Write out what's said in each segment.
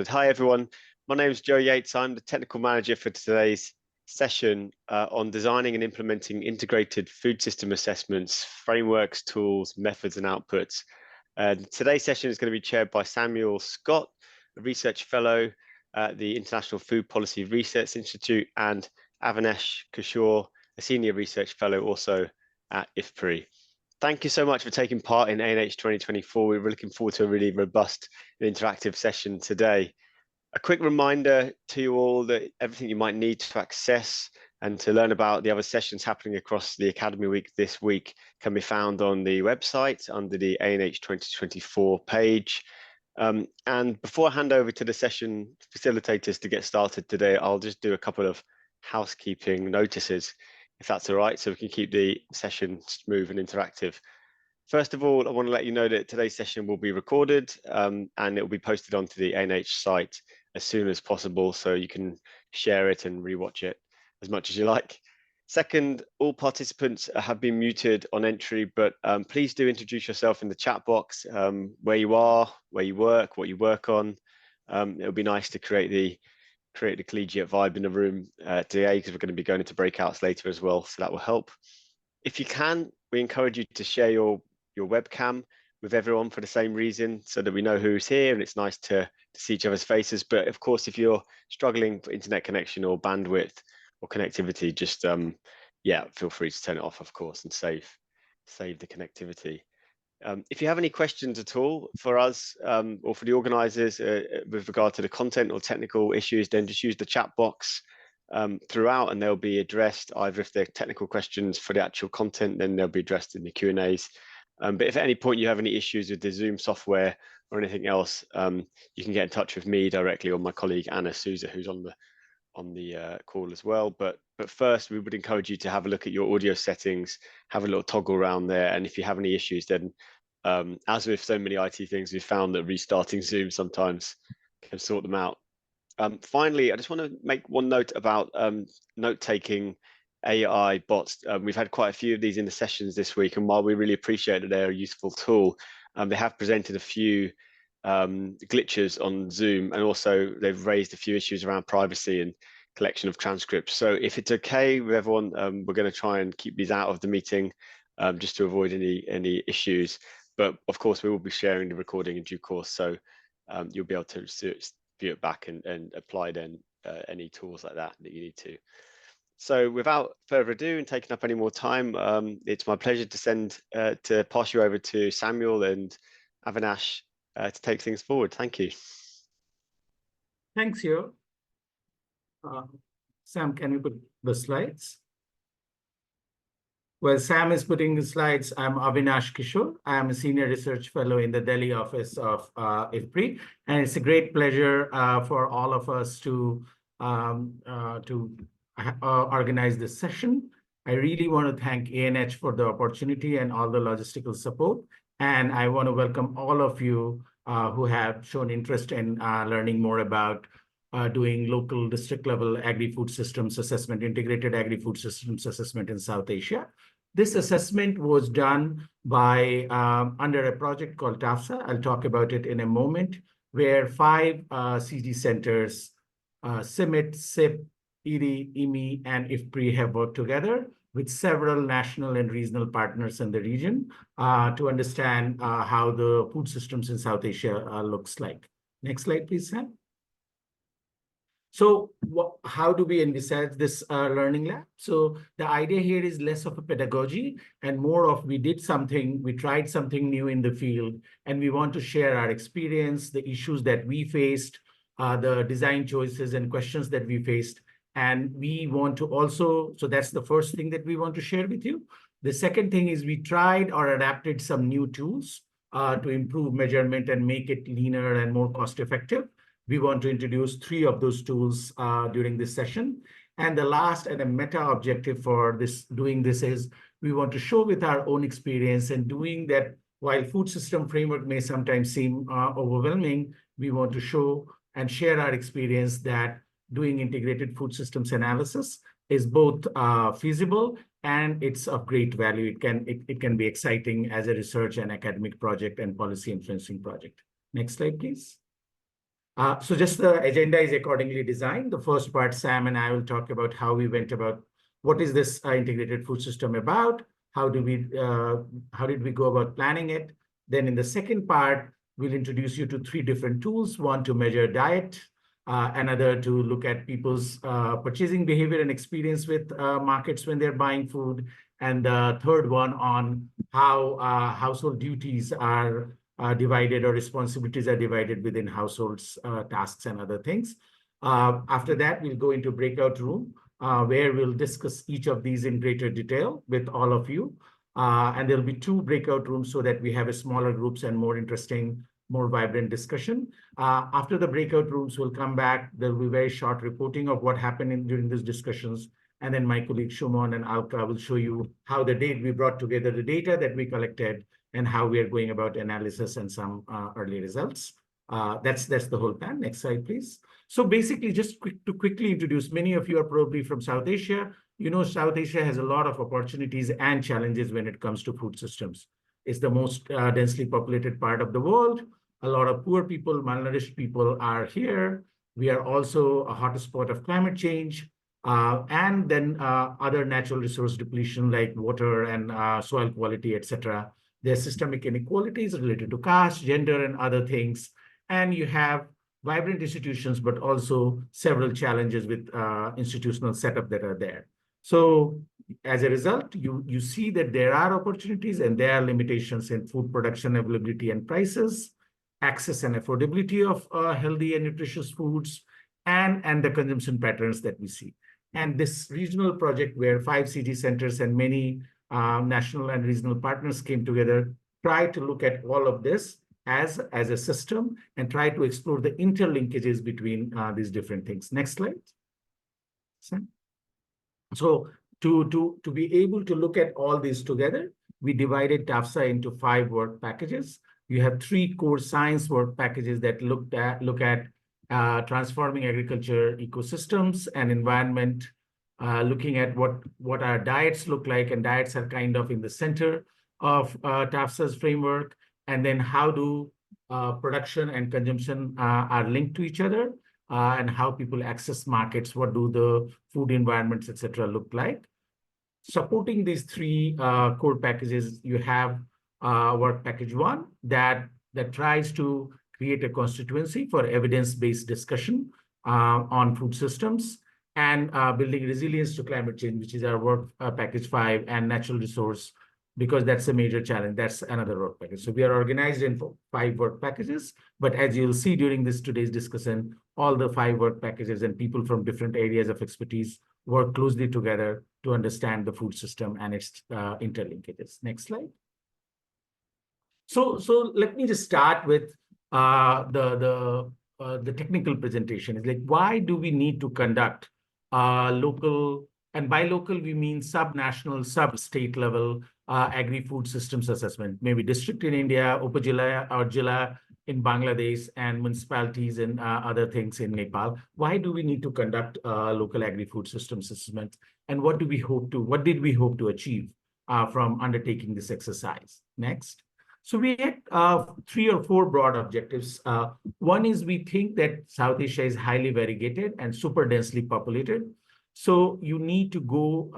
Hi everyone, my name is Joe Yates. I'm the technical manager for today's session on designing and implementing integrated food system assessments, frameworks, tools, methods and outputs. Today's session is going to be chaired by Samuel Scott, a research fellow at the International Food Policy Research Institute, and Avinash Kishore, a senior research fellow also at IFPRI. Thank you so much for taking part in ANH 2024. We're looking forward to a really robust and interactive session today. A quick reminder to you all that everything you might need to access and to learn about the other sessions happening across the Academy Week this week can be found on the website under the ANH 2024 page. And before I hand over to the session facilitators to get started today, I'll just do a couple of housekeeping notices, if that's all right, so we can keep the session smooth and interactive. First of all, I want to let you know that today's session will be recorded and it will be posted onto the ANH site as soon as possible, so you can share it and rewatch it as much as you like. Second, all participants have been muted on entry, but please do introduce yourself in the chat box, where you are, where you work, what you work on. It'll be nice to create the collegiate vibe in the room today, because we're going to be going into breakouts later as well, so that will help. If you can, we encourage you to share your webcam with everyone for the same reason, so that we know who's here and it's nice to see each other's faces. But of course, if you're struggling for internet connection or bandwidth or connectivity, just yeah, feel free to turn it off, of course, and save the connectivity. If you have any questions at all for us or for the organisers with regard to the content or technical issues, then just use the chat box throughout and they'll be addressed. Either if they're technical questions for the actual content, then they'll be addressed in the Q&As. But if at any point you have any issues with the Zoom software or anything else, you can get in touch with me directly or my colleague Anna Souza, who's on the call as well. But first, we would encourage you to have a look at your audio settings, have a little toggle around there, and if you have any issues, then as with so many IT things, we've found that restarting Zoom sometimes can sort them out. Finally, I just want to make one note about note-taking AI bots. We've had quite a few of these in the sessions this week, and while we really appreciate that they're a useful tool, they have presented a few glitches on Zoom, and also they've raised a few issues around privacy and collection of transcripts. So if it's okay with everyone, we're going to try and keep these out of the meeting just to avoid any issues. But of course, we will be sharing the recording in due course, so you'll be able to view it back and apply then any tools like that you need to. So without further ado and taking up any more time, it's my pleasure to pass you over to Samuel and Avinash to take things forward. Thank you. Thanks, Joe. Sam, can you put the slides? Well, Sam is putting the slides. I'm Avinash Kishore. I'm a senior research fellow in the Delhi office of IFPRI, and it's a great pleasure for all of us to organize this session. I really want to thank ANH for the opportunity and all the logistical support. And I want to welcome all of you who have shown interest in learning more about doing local district level agri-food systems assessment, integrated agri-food systems assessment in South Asia. This assessment was done by under a project called TAFSA. I'll talk about it in a moment, where 5 CG centers, CIMMYT, CIP, IRI, IMI, and IFPRI have worked together with several national and regional partners in the region to understand how the food systems in South Asia looks like. Next slide, please, Sam. So how do we envisage this learning lab? So the idea here is less of a pedagogy and more of we tried something new in the field, and we want to share our experience, the issues that we faced, the design choices and questions that we faced. And we want to also, so that's the first thing that we want to share with you. The second thing is we tried or adapted some new tools to improve measurement and make it leaner and more cost effective. We want to introduce 3 of those tools during this session. And the last and a meta objective for doing this is we want to show with our own experience and doing that. While food system framework may sometimes seem overwhelming, we want to show and share our experience that doing integrated food systems analysis is both feasible and it's of great value. It can be exciting as a research and academic project and policy influencing project. Next slide, please. So just the agenda is accordingly designed. The first part, Sam and I will talk about how we went about what is this integrated food system about, how did we go about planning it. Then in the second part, we'll introduce you to 3 different tools, one to measure diet, another to look at people's purchasing behavior and experience with markets when they're buying food, and the third one on how household duties are divided or responsibilities are divided within households, tasks and other things. After that, we'll go into breakout room where we'll discuss each of these in greater detail with all of you. And there'll be 2 breakout rooms so that we have a smaller groups and more interesting, more vibrant discussion. After the breakout rooms, we'll come back. There'll be very short reporting of what happened during these discussions. And then my colleague Shumon and Alka will show you how we brought together the data that we collected and how we are going about analysis and some early results. That's the whole plan. Next slide, please. So basically, just to quickly introduce, many of you are probably from South Asia. You know, South Asia has a lot of opportunities and challenges when it comes to food systems. It's the most densely populated part of the world. A lot of poor people, malnourished people are here. We are also a hotspot of climate change. And then other natural resource depletion like water and soil quality, etc. There's systemic inequalities related to caste, gender, and other things. And you have vibrant institutions, but also several challenges with institutional setup that are there. So as a result, you see that there are opportunities and there are limitations in food production, availability, and prices, access and affordability of healthy and nutritious foods, and the consumption patterns that we see. And this regional project where 5 CG centers and many national and regional partners came together, try to look at all of this as a system and try to explore the interlinkages between these different things. Next slide. So to be able to look at all these together, we divided TAFSA into 5 work packages. You have 3 core science work packages that look at transforming agriculture ecosystems and environment, looking at what our diets look like, and diets are kind of in the center of TAFSA's framework, and then how do production and consumption are linked to each other, and how people access markets, what do the food environments, etc. look like. Supporting these 3 core packages, you have work package 1 that tries to create a constituency for evidence-based discussion on food systems and building resilience to climate change, which is our work package 5, and natural resource, because that's a major challenge. That's another work package. So we are organized in 5 work packages, but as you'll see during today's discussion, all the 5 work packages and people from different areas of expertise work closely together to understand the food system and its interlinkages. Next slide. So let me just start with the technical presentation. It's like, why do we need to conduct local, and by local we mean sub-national, sub-state level agri-food systems assessment, maybe district in India, Upazila or Jila in Bangladesh, and municipalities and other things in Nepal. Why do we need to conduct local agri-food systems assessment, and what did we hope to achieve from undertaking this exercise? Next. So we had 3 or 4 broad objectives. One is we think that South Asia is highly variegated and super densely populated. So you need to go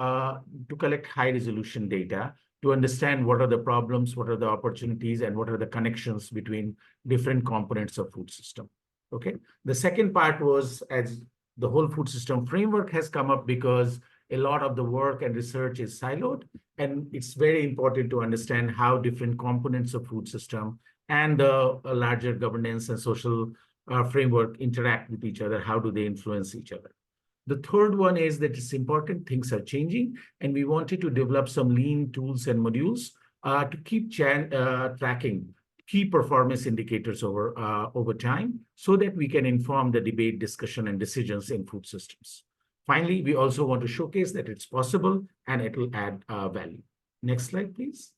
to collect high resolution data to understand what are the problems, what are the opportunities, and what are the connections between different components of food system. Okay. The second part was, as the whole food system framework has come up, because a lot of the work and research is siloed, and it's very important to understand how different components of food system and the larger governance and social framework interact with each other. How do they influence each other? The third one is that it's important, things are changing, and we wanted to develop some lean tools and modules to keep tracking key performance indicators over time, so that we can inform the debate, discussion, and decisions in food systems. Finally, we also want to showcase that it's possible and it will add value. Next slide, please.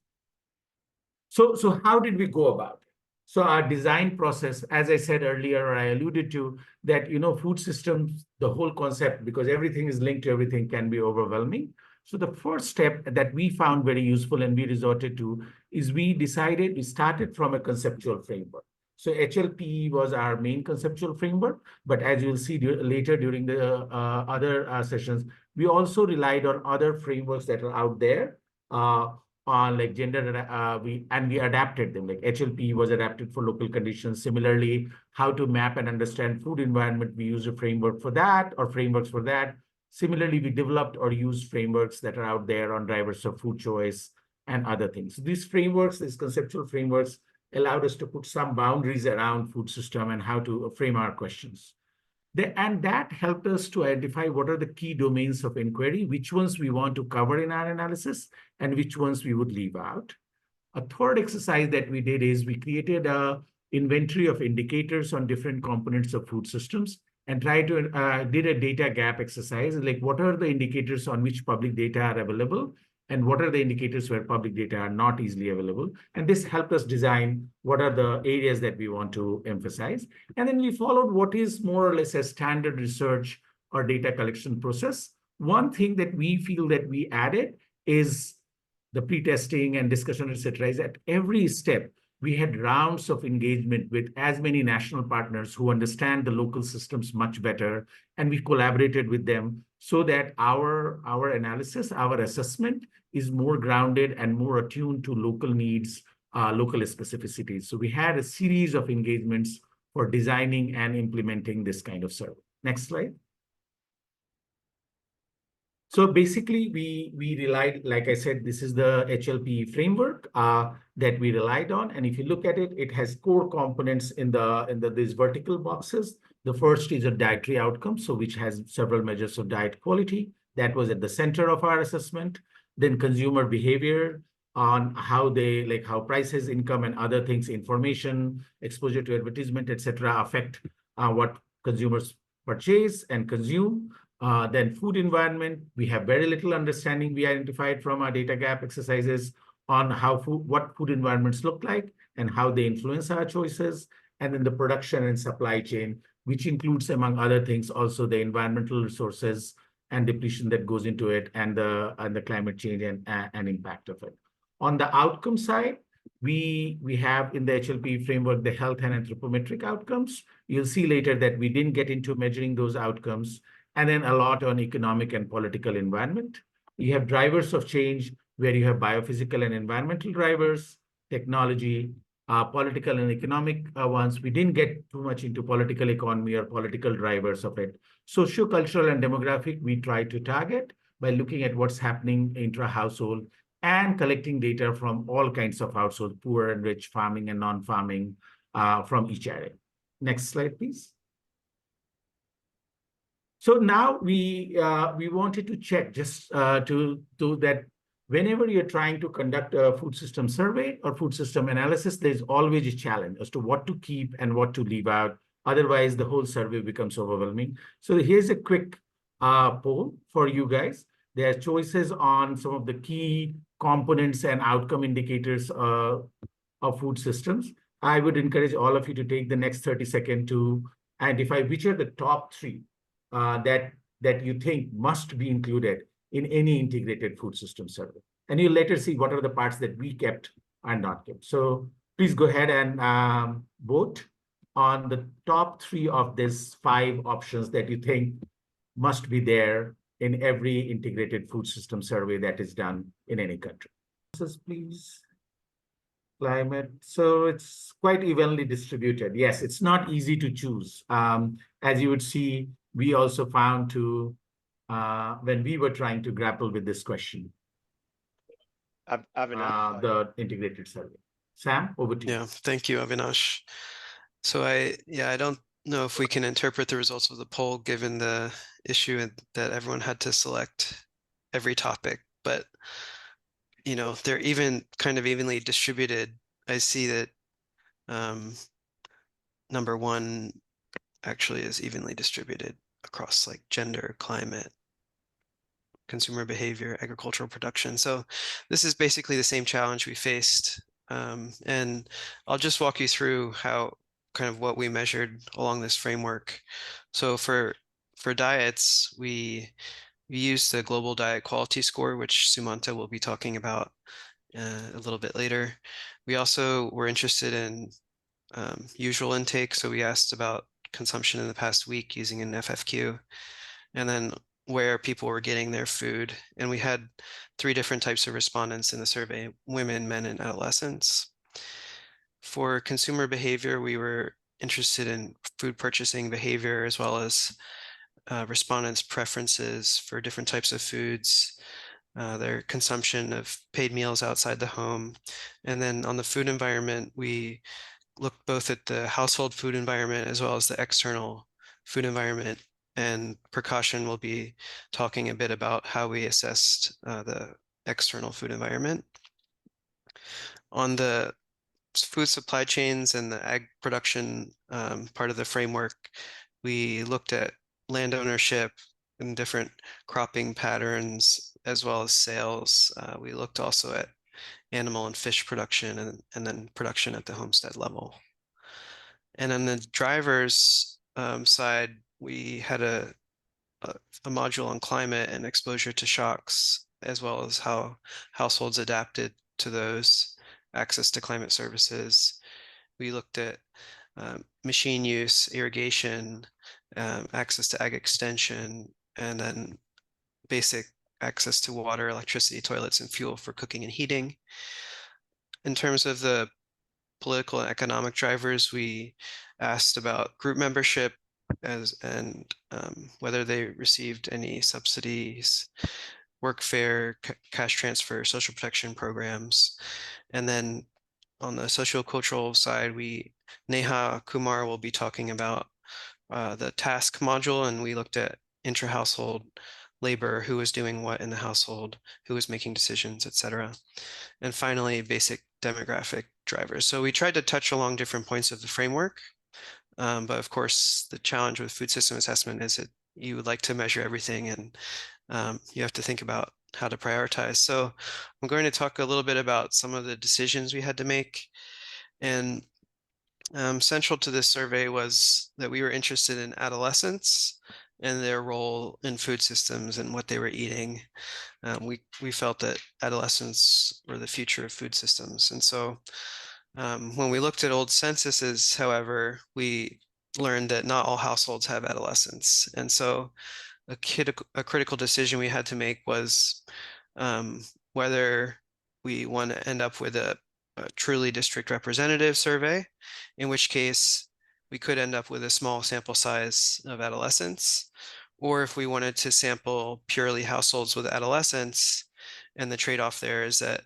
So how did we go about it? So our design process, as I said earlier, or I alluded to, that, food systems, the whole concept, because everything is linked to everything, can be overwhelming. So the first step that we found very useful and we resorted to is we started from a conceptual framework. So HLP was our main conceptual framework, but as you'll see later during the other sessions, we also relied on other frameworks that are out there on like gender, we adapted them. Like HLP was adapted for local conditions. Similarly, how to map and understand food environment, we used a framework for that or frameworks for that. Similarly, we developed or used frameworks that are out there on drivers of food choice and other things. These frameworks, these conceptual frameworks, allowed us to put some boundaries around food system and how to frame our questions. And that helped us to identify what are the key domains of inquiry, which ones we want to cover in our analysis, and which ones we would leave out. A third exercise that we did is we created a inventory of indicators on different components of food systems and tried to did a data gap exercise, like what are the indicators on which public data are available and what are the indicators where public data are not easily available. And this helped us design what are the areas that we want to emphasize. And then we followed what is more or less a standard research or data collection process. One thing that we feel that we added is the pre-testing and discussion, etc. Is at every step, we had rounds of engagement with as many national partners who understand the local systems much better, and we collaborated with them so that our analysis, our assessment is more grounded and more attuned to local needs, local specificities. So we had a series of engagements for designing and implementing this kind of survey. Next slide. So basically, we relied, like I said, this is the HLP framework that we relied on. And if you look at it, it has core components in these vertical boxes. The first is a dietary outcome, so which has several measures of diet quality. That was at the center of our assessment. Then consumer behavior on how they, like how prices, income, and other things, information, exposure to advertisement, etc., affect what consumers purchase and consume. Then food environment, we have very little understanding we identified from our data gap exercises on what food environments look like and how they influence our choices. And then the production and supply chain, which includes, among other things, also the environmental resources and depletion that goes into it, and the climate change and impact of it. On the outcome side, we have in the HLP framework the health and anthropometric outcomes. You'll see later that we didn't get into measuring those outcomes. And then a lot on economic and political environment. You have drivers of change where you have biophysical and environmental drivers, technology, political and economic ones. We didn't get too much into political economy or political drivers of it. Socio-cultural and demographic, we try to target by looking at what's happening intra-household and collecting data from all kinds of households, poor and rich, farming and non-farming, from each area. Next slide, please. So now we wanted to check just to that whenever you're trying to conduct a food system survey or food system analysis, there's always a challenge as to what to keep and what to leave out. Otherwise, the whole survey becomes overwhelming. So here's a quick poll for you guys. There are choices on some of the key components and outcome indicators of food systems. I would encourage all of you to take the next 30 seconds to identify which are the top three that you think must be included in any integrated food system survey. And you'll later see what are the parts that we kept and not kept. So please go ahead and vote on the top three of these 5 options that you think must be there in every integrated food system survey that is done in any country. Please. Climate. So it's quite evenly distributed. Yes, it's not easy to choose. As you would see, we also found when we were trying to grapple with this question, Avinash, the integrated survey. Sam, over to you. Yeah, thank you, Avinash. So I don't know if we can interpret the results of the poll given the issue that everyone had to select every topic, but you know, they're even kind of evenly distributed. I see that number 1 actually is evenly distributed across like gender, climate, consumer behavior, agricultural production. So this is basically the same challenge we faced. And I'll just walk you through how kind of what we measured along this framework. So for diets, we used the Global Diet Quality Score, which Sumanta will be talking about a little bit later. We also were interested in usual intake. So we asked about consumption in the past week using an FFQ, and then where people were getting their food. And we had 3 different types of respondents in the survey: women, men, and adolescents. For consumer behavior, we were interested in food purchasing behavior, as well as respondents' preferences for different types of foods, their consumption of paid meals outside the home. And then on the food environment, we looked both at the household food environment as well as the external food environment. And Prakashan will be talking a bit about how we assessed the external food environment. On the food supply chains and the ag production part of the framework, we looked at land ownership and different cropping patterns, as well as sales. We looked also at animal and fish production, and then production at the homestead level. And on the drivers side, we had a module on climate and exposure to shocks, as well as how households adapted to those, access to climate services. We looked at machine use, irrigation, access to ag extension, and then basic access to water, electricity, toilets, and fuel for cooking and heating. In terms of the political and economic drivers, we asked about group membership and whether they received any subsidies, workfare, cash transfer, social protection programs. And then on the sociocultural side, Neha Kumar will be talking about the task module, and we looked at intra-household labor, who was doing what in the household, who was making decisions, etc. And finally, basic demographic drivers. So we tried to touch along different points of the framework, but of course, the challenge with food system assessment is that you would like to measure everything, and you have to think about how to prioritize. So I'm going to talk a little bit about some of the decisions we had to make. And central to this survey was that we were interested in adolescents and their role in food systems and what they were eating. We felt that adolescents were the future of food systems. And so when we looked at old censuses, however, we learned that not all households have adolescents. And so a critical decision we had to make was whether we want to end up with a truly district representative survey, in which case we could end up with a small sample size of adolescents, or if we wanted to sample purely households with adolescents, and the trade-off there is that,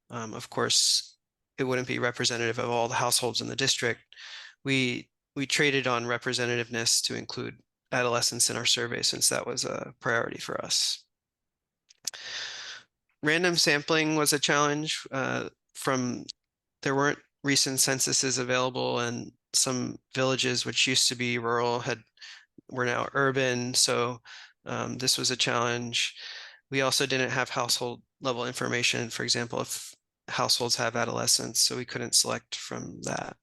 of course, it wouldn't be representative of all the households in the district. We traded on representativeness to include adolescents in our survey, since that was a priority for us. Random sampling was a challenge. There weren't recent censuses available, and some villages which used to be rural were now urban. So this was a challenge. We also didn't have household level information, for example, if households have adolescents, so we couldn't select from that.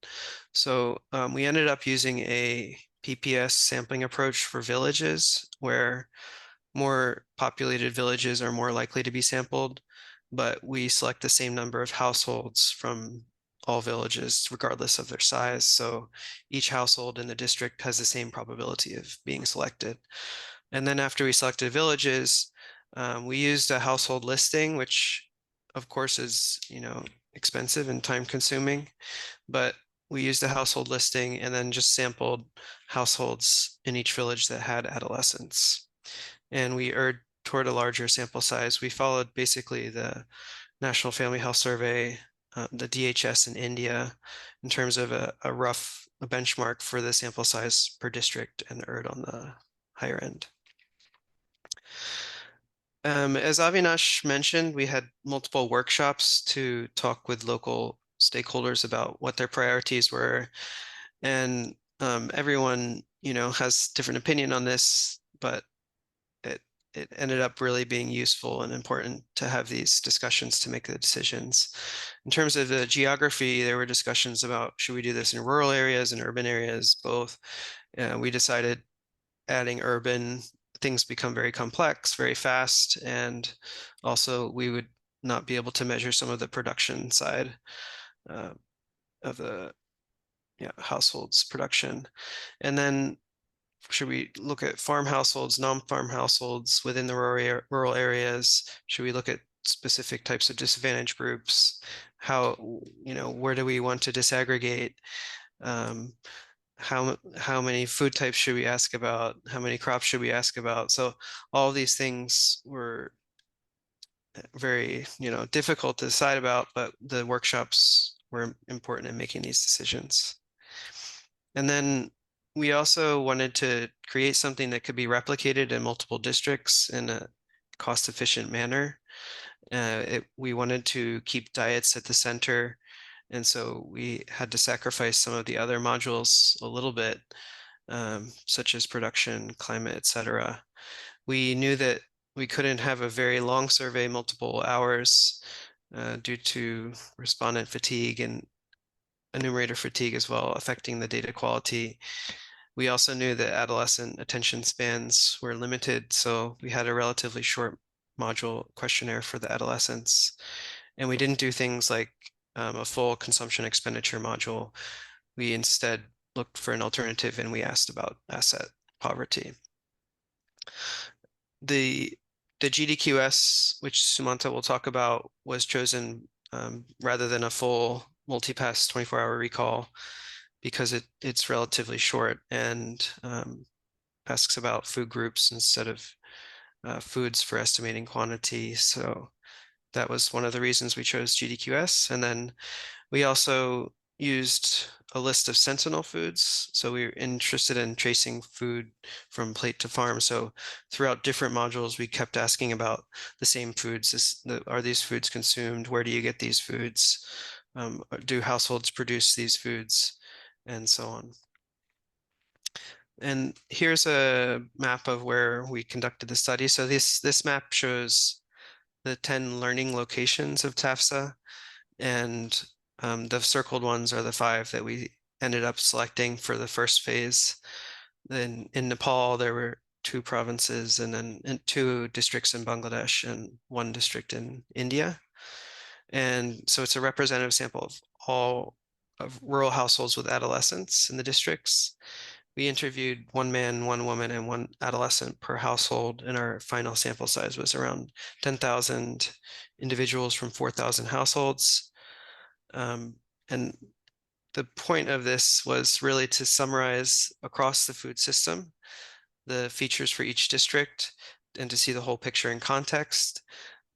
So we ended up using a PPS sampling approach for villages, where more populated villages are more likely to be sampled, but we select the same number of households from all villages, regardless of their size. So each household in the district has the same probability of being selected. And then after we selected villages, we used a household listing, which of course is, expensive and time consuming, but we used a household listing and then just sampled households in each village that had adolescents. And we erred toward a larger sample size. We followed basically the National Family Health Survey, the DHS in India, in terms of a benchmark for the sample size per district, and erred on the higher end. As Avinash mentioned, we had multiple workshops to talk with local stakeholders about what their priorities were. And everyone, has different opinion on this, but it ended up really being useful and important to have these discussions to make the decisions. In terms of the geography, there were discussions about, should we do this in rural areas and urban areas, both? We decided adding urban, things become very complex, very fast, and also we would not be able to measure some of the production side of the households production. And then should we look at farm households, non-farm households within the rural areas? Should we look at specific types of disadvantaged groups? How, where do we want to disaggregate? How many food types should we ask about? How many crops should we ask about? So all of these things were very, difficult to decide about, but the workshops were important in making these decisions. And then we also wanted to create something that could be replicated in multiple districts in a cost-efficient manner. We wanted to keep diets at the center, and so we had to sacrifice some of the other modules a little bit, such as production, climate, etc. We knew that we couldn't have a very long survey, multiple hours, due to respondent fatigue and enumerator fatigue as well, affecting the data quality. We also knew that adolescent attention spans were limited, so we had a relatively short module questionnaire for the adolescents. And we didn't do things like a full consumption expenditure module. We instead looked for an alternative, and we asked about asset poverty. The GDQS, which Sumanta will talk about, was chosen rather than a full multi-pass 24-hour recall because it's relatively short and asks about food groups instead of foods for estimating quantity. So that was one of the reasons we chose GDQS. And then we also used a list of sentinel foods. So we were interested in tracing food from plate to farm. So throughout different modules, we kept asking about the same foods. Are these foods consumed? Where do you get these foods? Do households produce these foods? And so on. And here's a map of where we conducted the study. So this map shows the 10 learning locations of TAFSA, and the circled ones are the 5 that we ended up selecting for the first phase. Then in Nepal, there were 2 provinces, and then 2 districts in Bangladesh and 1 district in India. And so it's a representative sample of all of rural households with adolescents in the districts. We interviewed 1 man, 1 woman, and 1 adolescent per household, and our final sample size was around 10,000 individuals from 4,000 households. And the point of this was really to summarize across the food system the features for each district and to see the whole picture in context.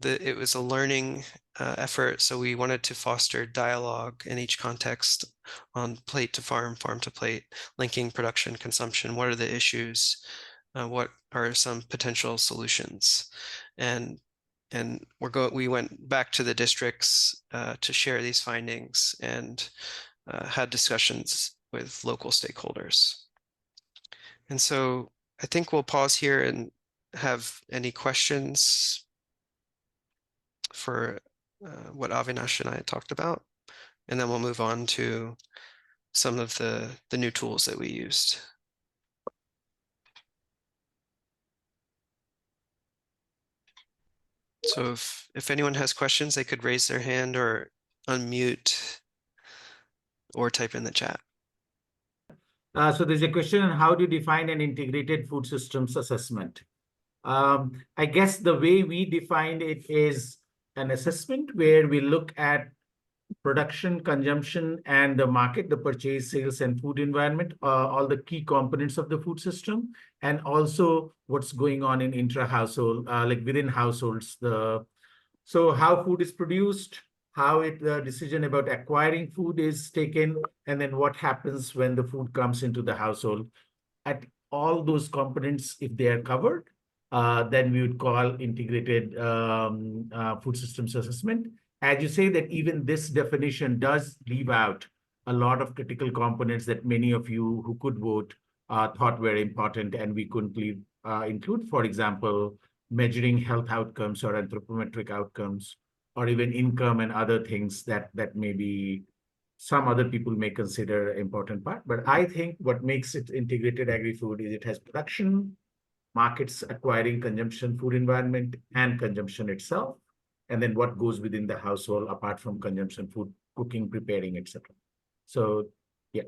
It was a learning effort, so we wanted to foster dialogue in each context on plate to farm, farm to plate, linking production, consumption. What are the issues? What are some potential solutions? And we went back to the districts to share these findings and had discussions with local stakeholders. And so I think we'll pause here and have any questions for what Avinash and I talked about, and then we'll move on to some of the new tools that we used. So if anyone has questions, they could raise their hand or unmute or type in the chat. So there's a question on how to define an integrated food systems assessment. I guess the way we defined it is an assessment where we look at production, consumption, and the market, the purchase, sales, and food environment, all the key components of the food system, and also what's going on in intra-household, like within households. So how food is produced, how the decision about acquiring food is taken, and then what happens when the food comes into the household. At all those components, if they are covered, then we would call integrated food systems assessment. As you say that even this definition does leave out a lot of critical components that many of you who could vote thought were important and we couldn't include, for example, measuring health outcomes or anthropometric outcomes, or even income and other things that maybe some other people may consider an important part. But I think what makes it integrated agri-food is it has production, markets, acquiring, consumption, food environment, and consumption itself, and then what goes within the household apart from consumption, food, cooking, preparing, etc. So, yeah.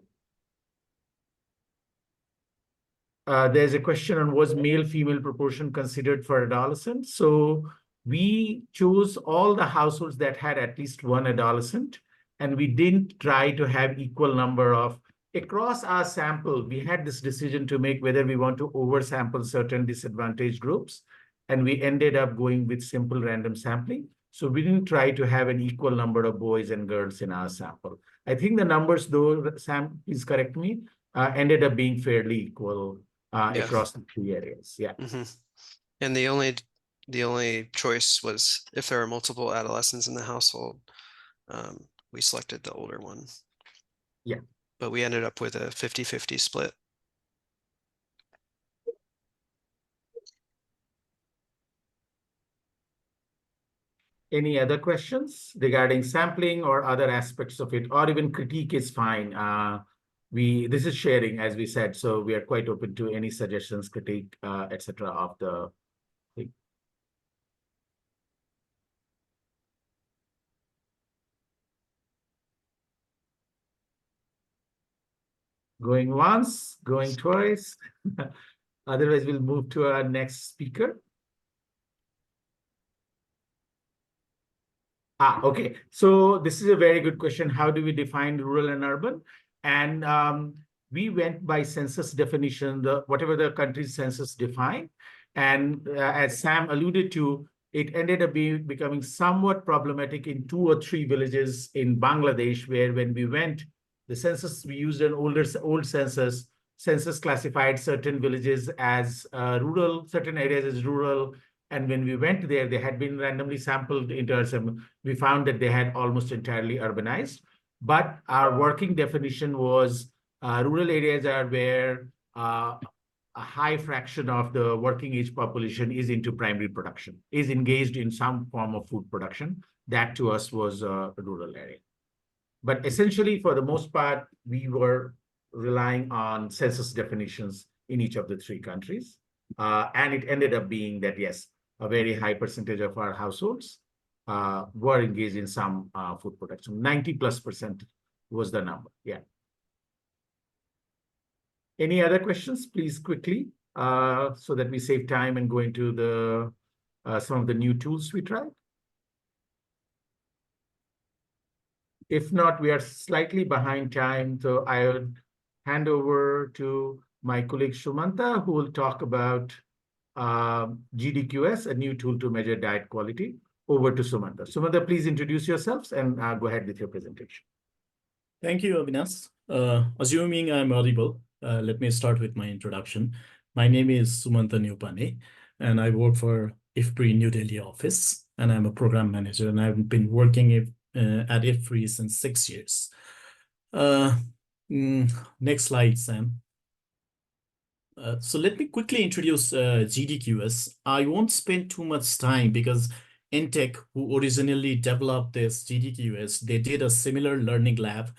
there's a question on was male-female proportion considered for adolescents. So we chose all the households that had at least one adolescent, and we didn't try to have equal number of across our sample. We had this decision to make whether we want to oversample certain disadvantaged groups, and we ended up going with simple random sampling. So we didn't try to have an equal number of boys and girls in our sample. I think the numbers, though, Sam, please correct me, ended up being fairly equal Yeah. across the three areas. Yeah. And the only choice was if there are multiple adolescents in the household, we selected the older one. Yeah. But we ended up with a 50-50 split. Any other questions regarding sampling or other aspects of it, or even critique is fine. This is sharing, as we said, so we are quite open to any suggestions, critique, etc. of the thing. Going once, going twice. Otherwise, we'll move to our next speaker. Okay. So this is a very good question. How do we define rural and urban? And we went by census definition, whatever the country's census defined. And as Sam alluded to, it ended up becoming somewhat problematic in 2 or 3 villages in Bangladesh, where when we went, the census, we used an old census. Census classified certain villages as rural, certain areas as rural. And when we went there, they had been randomly sampled into us, and we found that they had almost entirely urbanized. But our working definition was rural areas are where a high fraction of the working age population is into primary production, is engaged in some form of food production. That to us was a rural area. But essentially, for the most part, we were relying on census definitions in each of the 3 countries. And it ended up being that, yes, a very high percentage of our households were engaged in some food production. 90+% was the number. Yeah. Any other questions? Please quickly, so that we save time and go into the some of the new tools we tried. If not, we are slightly behind time, so I'll hand over to my colleague Sumanta, who will talk about GDQS, a new tool to measure diet quality. Over to Sumanta. Sumanta, please introduce yourselves and go ahead with your presentation. Thank you, Avinash. Assuming I'm audible, let me start with my introduction. My name is Sumanta Neupane, and I work for IFPRI New Delhi office, and I'm a program manager, and I've been working at IFPRI since 6 years. Next slide, Sam. So let me quickly introduce GDQS. I won't spend too much time because Intech, who originally developed this GDQS, they did a similar learning lab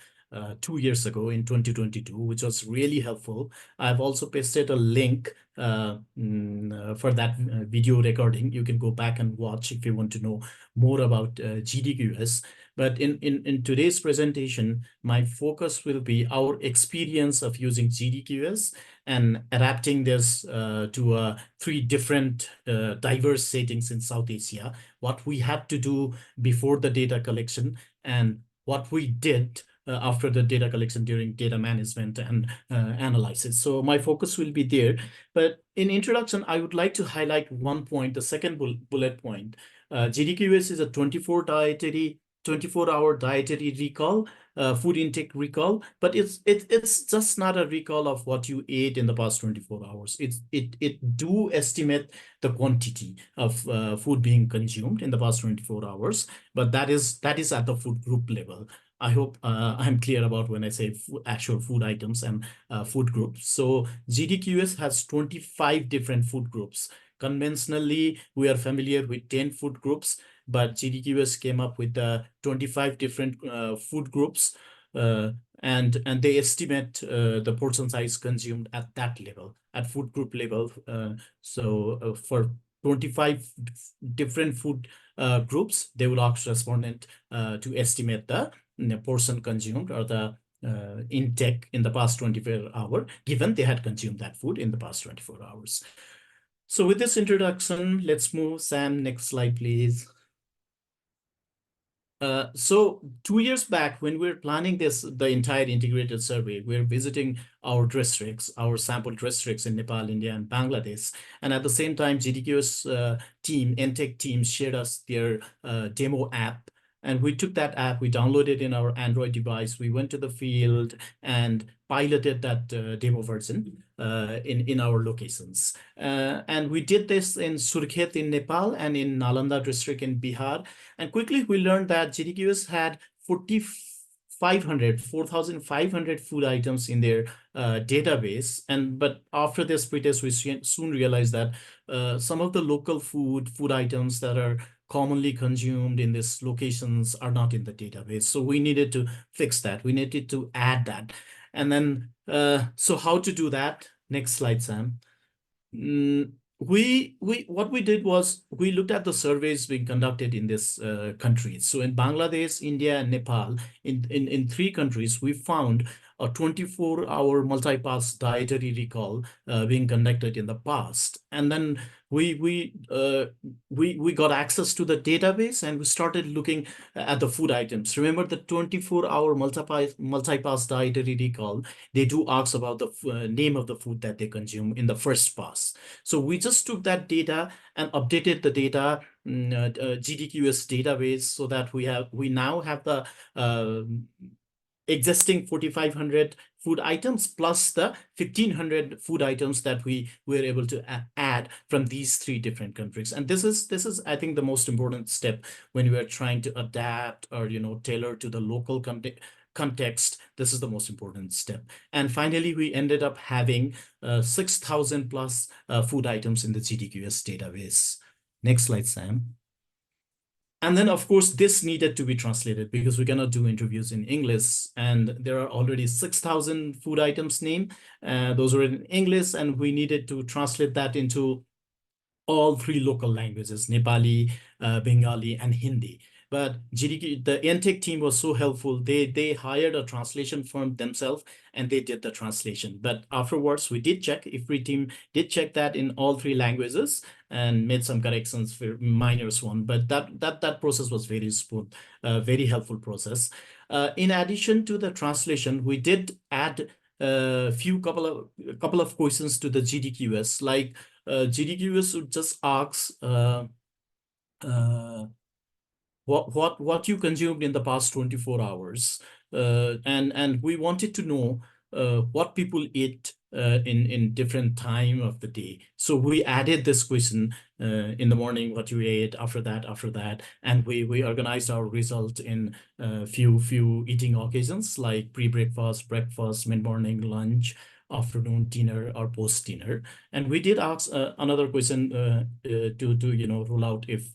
2 years ago in 2022, which was really helpful. I've also pasted a link for that video recording. You can go back and watch if you want to know more about GDQS. But in today's presentation, my focus will be our experience of using GDQS and adapting this to 3 different diverse settings in South Asia, what we had to do before the data collection and what we did after the data collection during data management and analysis. So my focus will be there. But in introduction, I would like to highlight one point, the second bullet point. GDQS is a 24-hour dietary recall, food intake recall, but it's just not a recall of what you ate in the past 24 hours. It do estimate the quantity of food being consumed in the past 24 hours, but that is at the food group level. I hope I'm clear about when I say actual food items and food groups. So GDQS has 25 different food groups. Conventionally, we are familiar with 10 food groups, but GDQS came up with 25 different food groups, and they estimate the portion size consumed at that level, at food group level. So for 25 different food groups, they will ask respondent to estimate the portion consumed or the intake in the past 24 hours, given they had consumed that food in the past 24 hours. So with this introduction, let's move. Sam, next slide, please. So 2 years back, when we were planning the entire integrated survey, we were visiting our districts, our sample districts in Nepal, India, and Bangladesh. And at the same time, GDQ's team, NTech team, shared us their demo app. And we took that app, we downloaded it in our Android device. We went to the field and piloted that demo version in our locations. And we did this in Surkhet in Nepal and in Nalanda district in Bihar. And quickly we learned that GDQS had 4,500 food items in their database. But after this pretest, we soon realized that some of the local food items that are commonly consumed in these locations are not in the database. So we needed to fix that. We needed to add that. And then, so how to do that? Next slide, Sam. What we did was we looked at the surveys being conducted in this countries. So in Bangladesh, India, and Nepal, in 3 countries, we found a 24-hour multi-pass dietary recall being conducted in the past. And then we got access to the database and we started looking at the food items. Remember the 24-hour multi-pass dietary recall, they do ask about the name of the food that they consume in the first pass. So we just took that data and updated the data, GDQS database, so that we now have the existing 4,500 food items plus the 1,500 food items that we were able to add from these 3 different countries. And this is I think the most important step when we are trying to adapt or tailor to the local context. This is the most important step. And finally, we ended up having 6,000 plus food items in the GDQS database. Next slide, Sam. And then, of course, this needed to be translated because we cannot do interviews in English. And there are already 6,000 food items named. Those were in English, and we needed to translate that into all 3 local languages, Nepali, Bengali, and Hindi. But the NTech team was so helpful. They hired a translation firm themselves and they did the translation. But afterwards, we did check, IFPRI team did check that in all 3 languages and made some corrections for minor one. But that process was very smooth, very helpful process. In addition to the translation, we did add a couple of questions to the GDQS, like GDQS would just ask what you consumed in the past 24 hours. And we wanted to know what people eat in different time of the day. So we added this question in the morning, what you ate, after that, and we organized our result in few eating occasions like pre-breakfast, breakfast, mid-morning, lunch, afternoon, dinner, or post-dinner. And we did ask another question to rule out if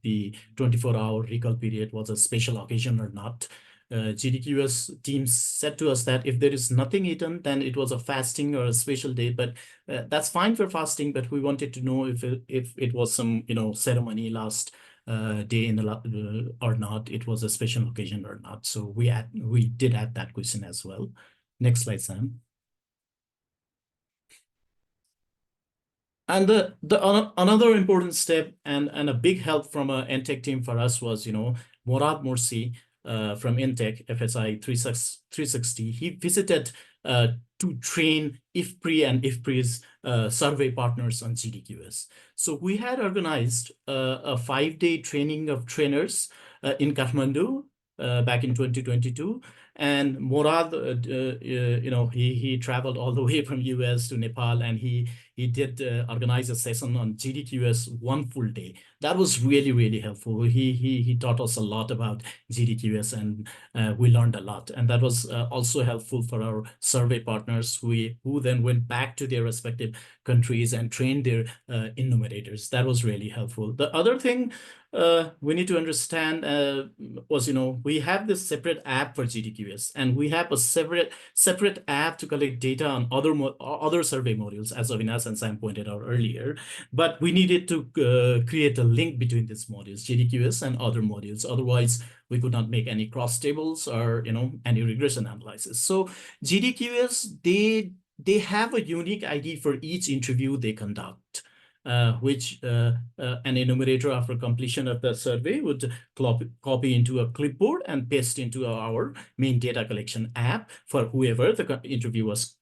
the 24-hour recall period was a special occasion or not. GDQS team said to us that if there is nothing eaten, then it was a fasting or a special day, but that's fine for fasting, but we wanted to know if it was some ceremony last day in the or not, it was a special occasion or not. So we did add that question as well. Next slide, Sam. And another important step and a big help from a NTech team for us was, Morad Morsi from NTech, FSI 360. He visited to train IFPRI and IFPRI's survey partners on GDQS. So we had organized a 5-day training of trainers in Kathmandu back in 2022. And Morad, he traveled all the way from US to Nepal, and he did organize a session on GDQS 1 full day. That was really, really helpful. He taught us a lot about GDQS, and we learned a lot. And that was also helpful for our survey partners who then went back to their respective countries and trained their enumerators. That was really helpful. The other thing we need to understand was, we have this separate app for GDQS, and we have a separate app to collect data on other survey modules, as Avinash as Sam pointed out earlier. But we needed to create a link between these modules, JDQS and other modules. Otherwise, we could not make any cross tables or any regression analysis. So JDQS, they have a unique ID for each interview they conduct, which an enumerator after completion of the survey would copy into a clipboard and paste into our main data collection app for whoever the interview was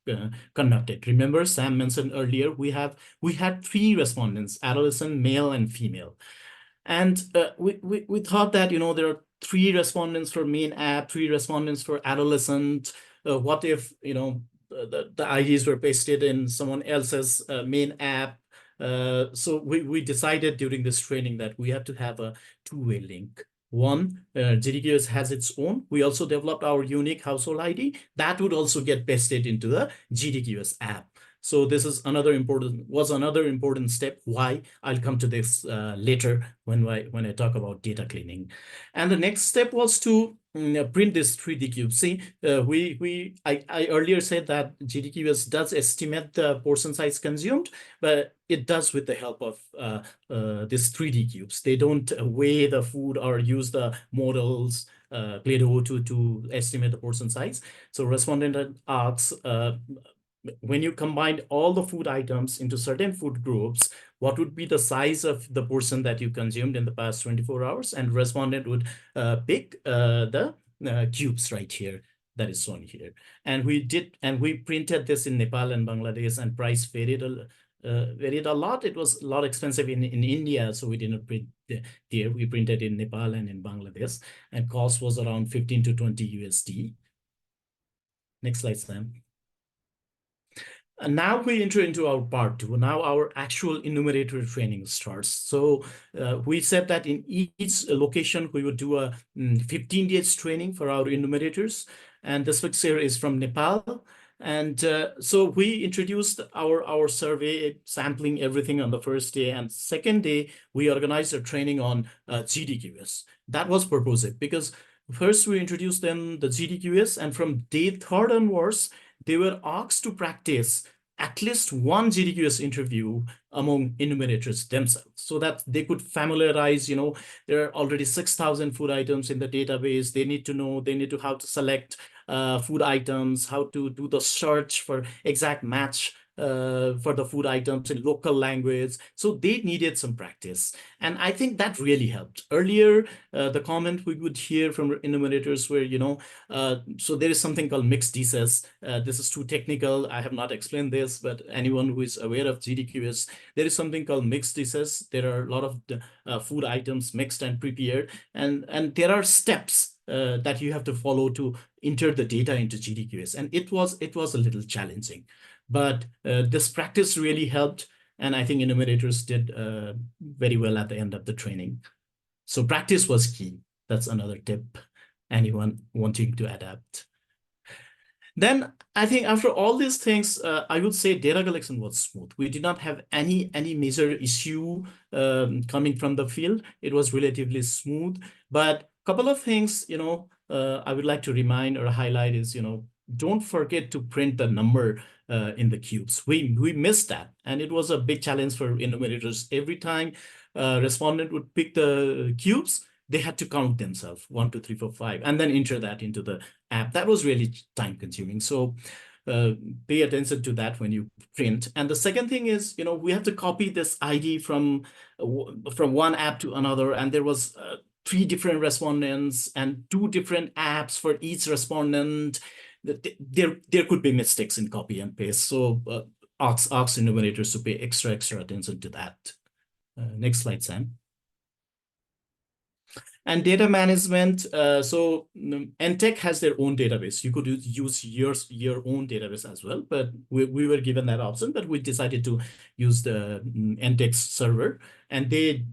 conducted. Remember, Sam mentioned earlier, we had 3 respondents, adolescent, male, and female. And we thought that, there are 3 respondents for main app, 3 respondents for adolescent. What if, the IDs were pasted in someone else's main app? So we decided during this training that we have to have a 2-way link. One, JDQS has its own. We also developed our unique household ID that would also get pasted into the JDQS app. So this is another important step. Why? I'll come to this later when I talk about data cleaning. And the next step was to print this 3D cube. See, I earlier said that JDQS does estimate the portion size consumed, but it does with the help of these 3D cubes. They don't weigh the food or use the models, Play-Doh to estimate the portion size. So respondent asks, when you combine all the food items into certain food groups, what would be the size of the portion that you consumed in the past 24 hours? And respondent would pick the cubes right here that is shown here. And we printed this in Nepal and Bangladesh, and price varied a lot. It was a lot expensive in India, so we didn't print there. We printed in Nepal and in Bangladesh, and cost was around 15 to 20 USD. Next slide, Sam. And now we enter into our part 2. Now our actual enumerator training starts. So we said that in each location, we would do a 15 days training for our enumerators. And this picture is from Nepal. And so we introduced our survey, sampling everything on the first day. And second day, we organized a training on JDQS. That was purposive because first we introduced them the JDQS, and from day 3rd onwards, they were asked to practice at least one JDQS interview among enumerators themselves so that they could familiarize, there are already 6,000 food items in the database. They need to know, how to select food items, how to do the search for exact match for the food items in local language. So they needed some practice. And I think that really helped. Earlier, the comment we would hear from enumerators were, so there is something called mixed DCES. This is too technical. I have not explained this, but anyone who is aware of JDQS, there is something called mixed DCES. There are a lot of food items mixed and prepared, and there are steps that you have to follow to enter the data into JDQS. And it was a little challenging. But this practice really helped, and I think enumerators did very well at the end of the training. So practice was key. That's another tip, anyone wanting to adapt. Then I think after all these things, I would say data collection was smooth. We did not have any major issue coming from the field. It was relatively smooth. But a couple of things, I would like to remind or highlight is, don't forget to print the number in the cubes. We missed that, and it was a big challenge for enumerators. Every time respondent would pick the cubes, they had to count themselves, 1, 2, 3, 4, 5, and then enter that into the app. That was really time consuming. So pay attention to that when you print. And the second thing is, we have to copy this ID from one app to another, and there was 3 different respondents and 2 different apps for each respondent. There could be mistakes in copy and paste. So ask enumerators to pay extra attention to that. Next slide, Sam. And data management. So NTech has their own database. You could use your own database as well, but we were given that option, but we decided to use the NTech server, and they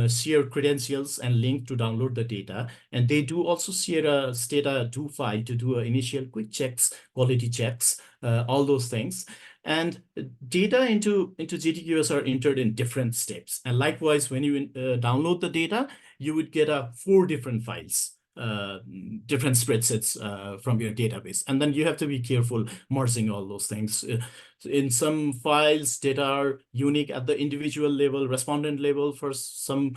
share credentials and link to download the data. And they do also share a Stata do file to do initial quick checks, quality checks, all those things. And data into JDQS are entered in different steps. And likewise, when you download the data, you would get 4 different files. different spreadsheets from your database. And then you have to be careful merging all those things. In some files, data are unique at the individual level, respondent level. For some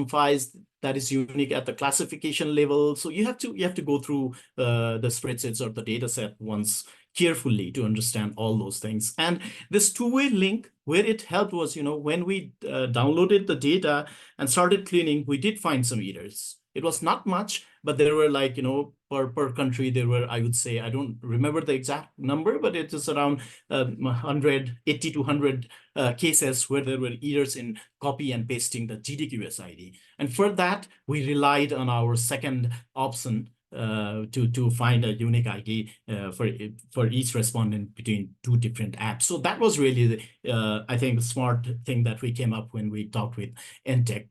files, that is unique at the classification level. So you have to go through the spreadsheets or the data set once carefully to understand all those things. And this two-way link, where it helped was, when we downloaded the data and started cleaning, we did find some errors. It was not much, but there were like, per country, there were, I would say, I don't remember the exact number, but it is around 80 to 100 cases where there were errors in copy and pasting the GDQS ID. And for that, we relied on our second option to find a unique ID for each respondent between two different apps. So that was really, I think, the smart thing that we came up when we talked with NTech.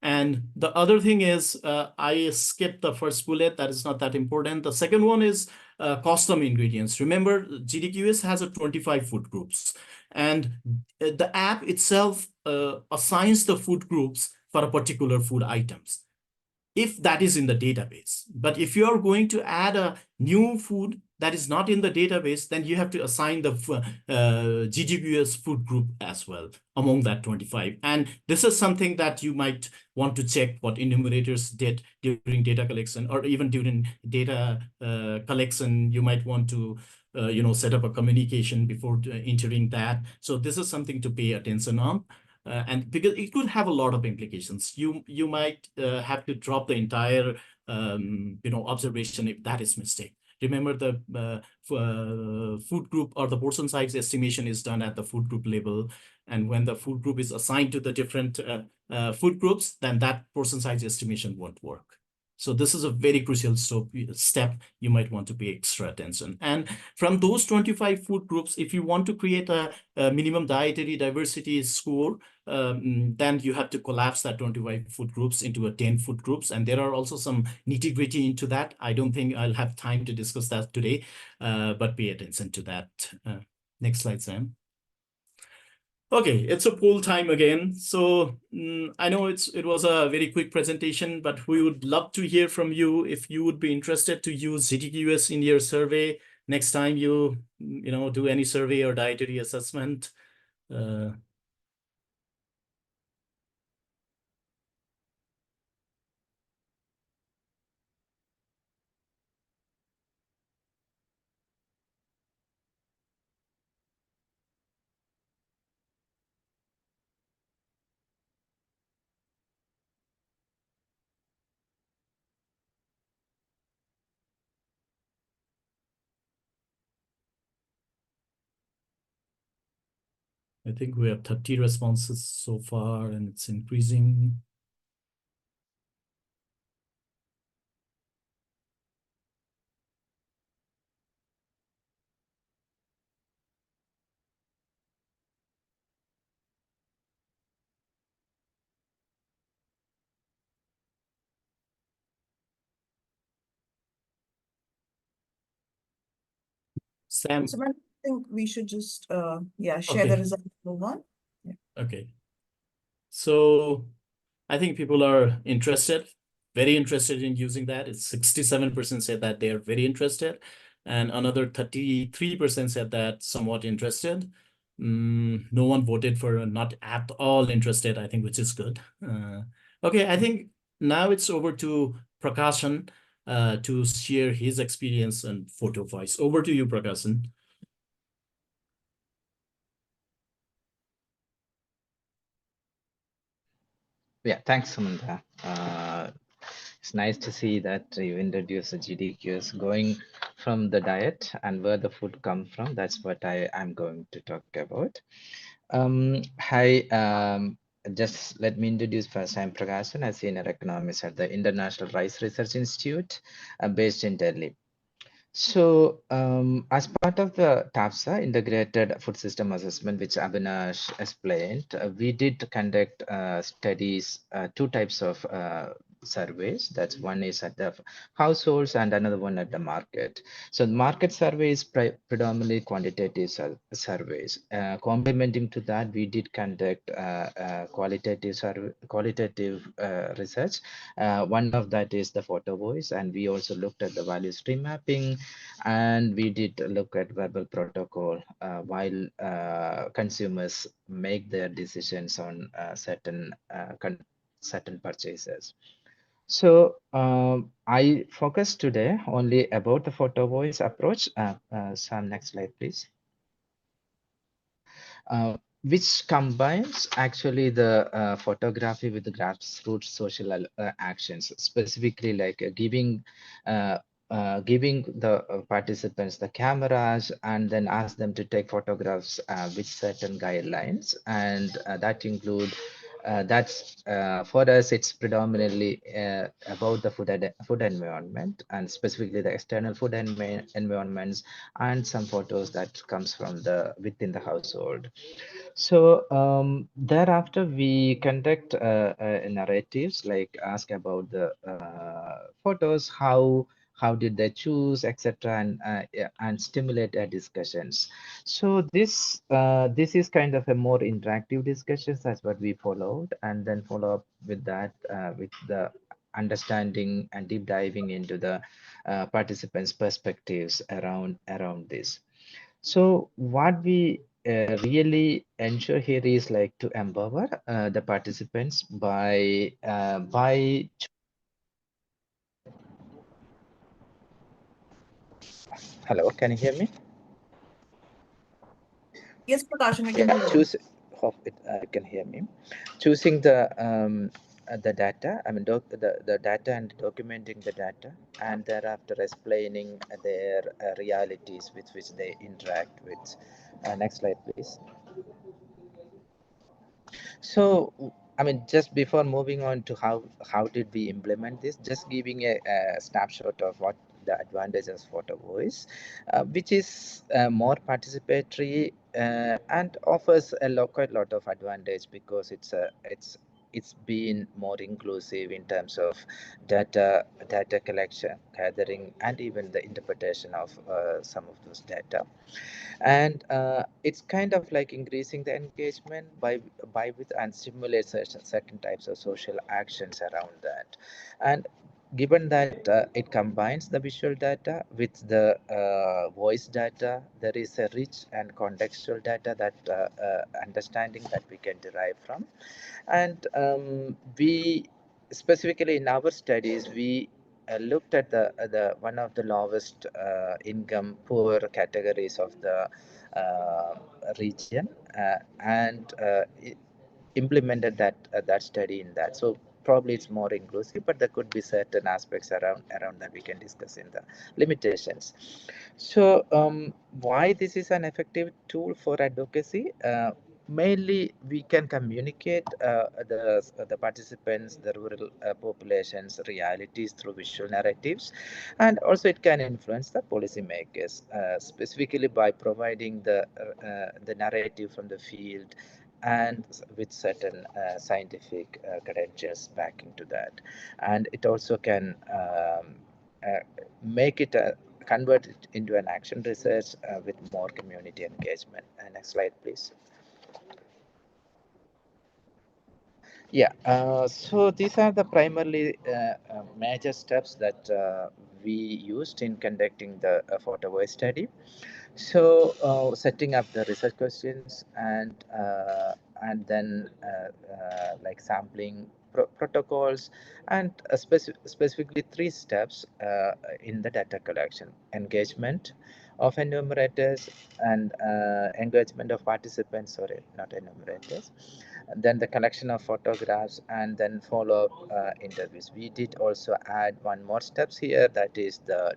And the other thing is, I skipped the first bullet. That is not that important. The second one is custom ingredients. Remember, GDQS has a 25 food groups, and the app itself assigns the food groups for a particular food items, if that is in the database. But if you are going to add a new food that is not in the database, then you have to assign the GDQS food group as well among that 25. And this is something that you might want to check what enumerators did during data collection, or even during data collection. You might want to set up a communication before entering that. So this is something to pay attention on. And because it could have a lot of implications, you might have to drop the entire observation if that is mistake. Remember, the food group or the portion size estimation is done at the food group level, and when the food group is assigned to the different food groups, then that portion size estimation won't work. So this is a very crucial step you might want to pay extra attention. And from those 25 food groups, if you want to create a minimum dietary diversity score, then you have to collapse that 25 food groups into 10 food groups. And there are also some nitty-gritty into that. I don't think I'll have time to discuss that today, but pay attention to that. Next slide, Sam. Okay, it's a poll time again. So I know it was a very quick presentation, but we would love to hear from you if you would be interested to use GDQS in your survey next time you do any survey or dietary assessment. I think we have 30 responses so far, and it's increasing. Sam. So I think we should just share Okay. the result move on. Yeah. Okay. So I think people are interested, very interested in using that. It's 67% said that they are very interested, and another 33% said that somewhat interested. No one voted for not at all interested, I think, which is good. Okay, I think now it's over to Prakashan to share his experience on Photo Voice. Over to you, Prakashan. Yeah, thanks, Samantha. It's nice to see that you introduced the GDQs going from the diet and where the food come from. That's what I'm going to talk about. Hi, just let me introduce first. I'm Prakashan, a senior economist at the International Rice Research Institute based in Delhi. So as part of the TAFSA integrated food system assessment, which Abhinash explained, we did conduct studies, two types of surveys. That's one is at the households and another one at the market. So the market survey is predominantly quantitative surveys. Complementing to that, we did conduct qualitative research. One of that is the photo voice, and we also looked at the value stream mapping, and we did look at verbal protocol while consumers make their decisions on certain purchases. So I focus today only about the photo voice approach. Sam, next slide, please. Which combines actually the photography with the grassroots social actions, specifically like giving the participants the cameras and then ask them to take photographs with certain guidelines, and that include that's for us it's predominantly about the food environment, and specifically the external food environments, and some photos that comes from the within the household. So thereafter we conduct narratives, like ask about the photos, how did they choose, etc., and stimulate discussions. So this is kind of a more interactive discussions. That's what we followed, and then follow up with that with the understanding and deep diving into the participants' perspectives around this. So what we really ensure here is like to empower the participants by hello, can you hear me? Yes, Prakashan, we Yeah, can hear you. choose. Hope it can hear me. Choosing the data. I mean, the data and documenting the data, and thereafter explaining their realities with which they interact with. Next slide, please. So, I mean, just before moving on to how did we implement this, just giving a snapshot of what the advantages of photo voice, which is more participatory and offers quite a lot of advantage, because it's been more inclusive in terms of data collection, gathering, and even the interpretation of some of those data. And it's kind of like increasing the engagement by with and stimulate certain types of social actions around that. And given that it combines the visual data with the voice data, there is a rich and contextual data that understanding that we can derive from. And we specifically in our studies, we looked at the one of the lowest income poor categories of the region, and implemented that study in that. So probably it's more inclusive, but there could be certain aspects around that we can discuss in the limitations. So why this is an effective tool for advocacy? Mainly we can communicate the participants, the rural populations realities through visual narratives, and also it can influence the policymakers, specifically by providing the narrative from the field and with certain scientific credentials backing to that. And it also can make it convert it into an action research with more community engagement. Next slide, please. Yeah, so these are the primarily major steps that we used in conducting the photo voice study. So setting up the research questions, and then like sampling protocols, and specifically 3 steps in the data collection: engagement of enumerators, and engagement of participants, sorry, not enumerators, and then the collection of photographs, and then follow-up interviews. We did also add one more steps here, that is the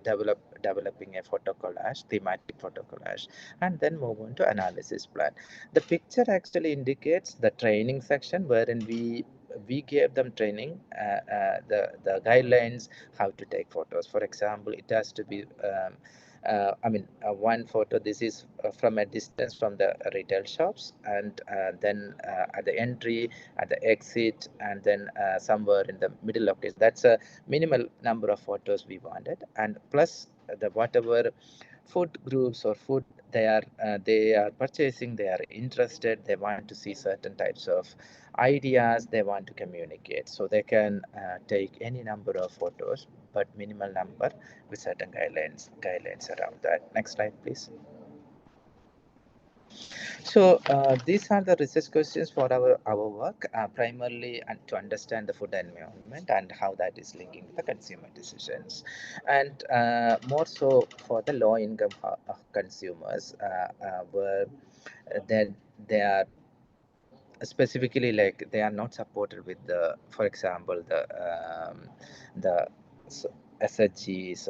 developing a photo collage, thematic photo collage, and then move on to analysis plan. The picture actually indicates the training section, wherein we gave them training, the guidelines how to take photos. For example, it has to be one photo. This is from a distance from the retail shops, and then at the entry, at the exit, and then somewhere in the middle of this. That's a minimal number of photos we wanted, and plus the whatever food groups or food they are purchasing, they are interested, they want to see certain types of ideas they want to communicate, so they can take any number of photos, but minimal number with certain guidelines around that. Next slide, please. So these are the research questions for our work, primarily and to understand the food environment and how that is linking to the consumer decisions, and more so for the low income consumers, where they are specifically, like, they are not supported with the, for example, the SHGs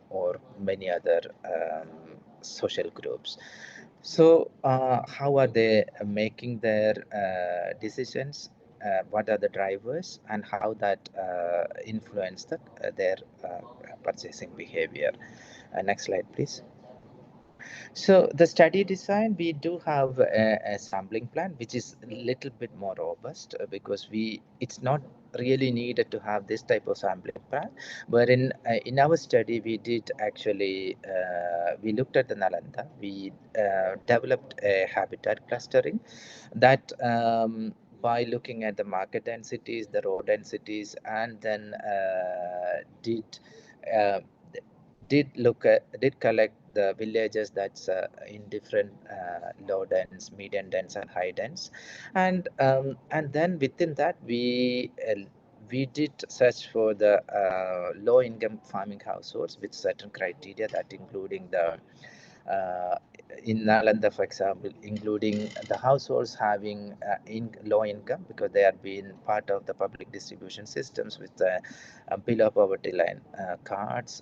or many other social groups. So how are they making their decisions? What are the drivers, and how that influence their purchasing behavior? Next slide, please. So the study design, we do have a sampling plan, which is a little bit more robust, because it's not really needed to have this type of sampling plan. But in our study, we did actually, we looked at the Nalanda. We developed a habitat clustering that, by looking at the market densities, the road densities, and then did collect the villages that's in different low dense, medium dense, and high dense, and then within that we did search for the low income farming households with certain criteria, that including the in Nalanda, for example, including the households having low income, because they are being part of the public distribution systems with the below poverty line cards,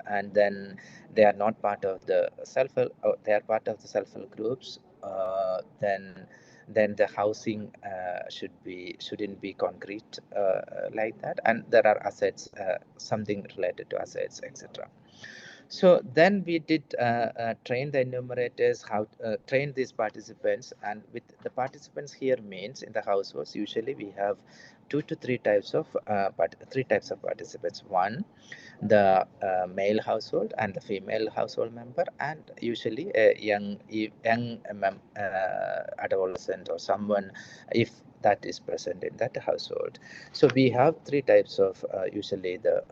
and then they are not part of the self-help, they are part of the self-help groups. Then the housing shouldn't be concrete like that, and there are assets, something related to assets, etc. So then we did train the enumerators, how train these participants, and with the participants here means in the households, usually we have 2 to 3 types of participants. One, the male household and the female household member, and usually a young adolescent or someone, if that is present in that household. So we have 3 types of usually the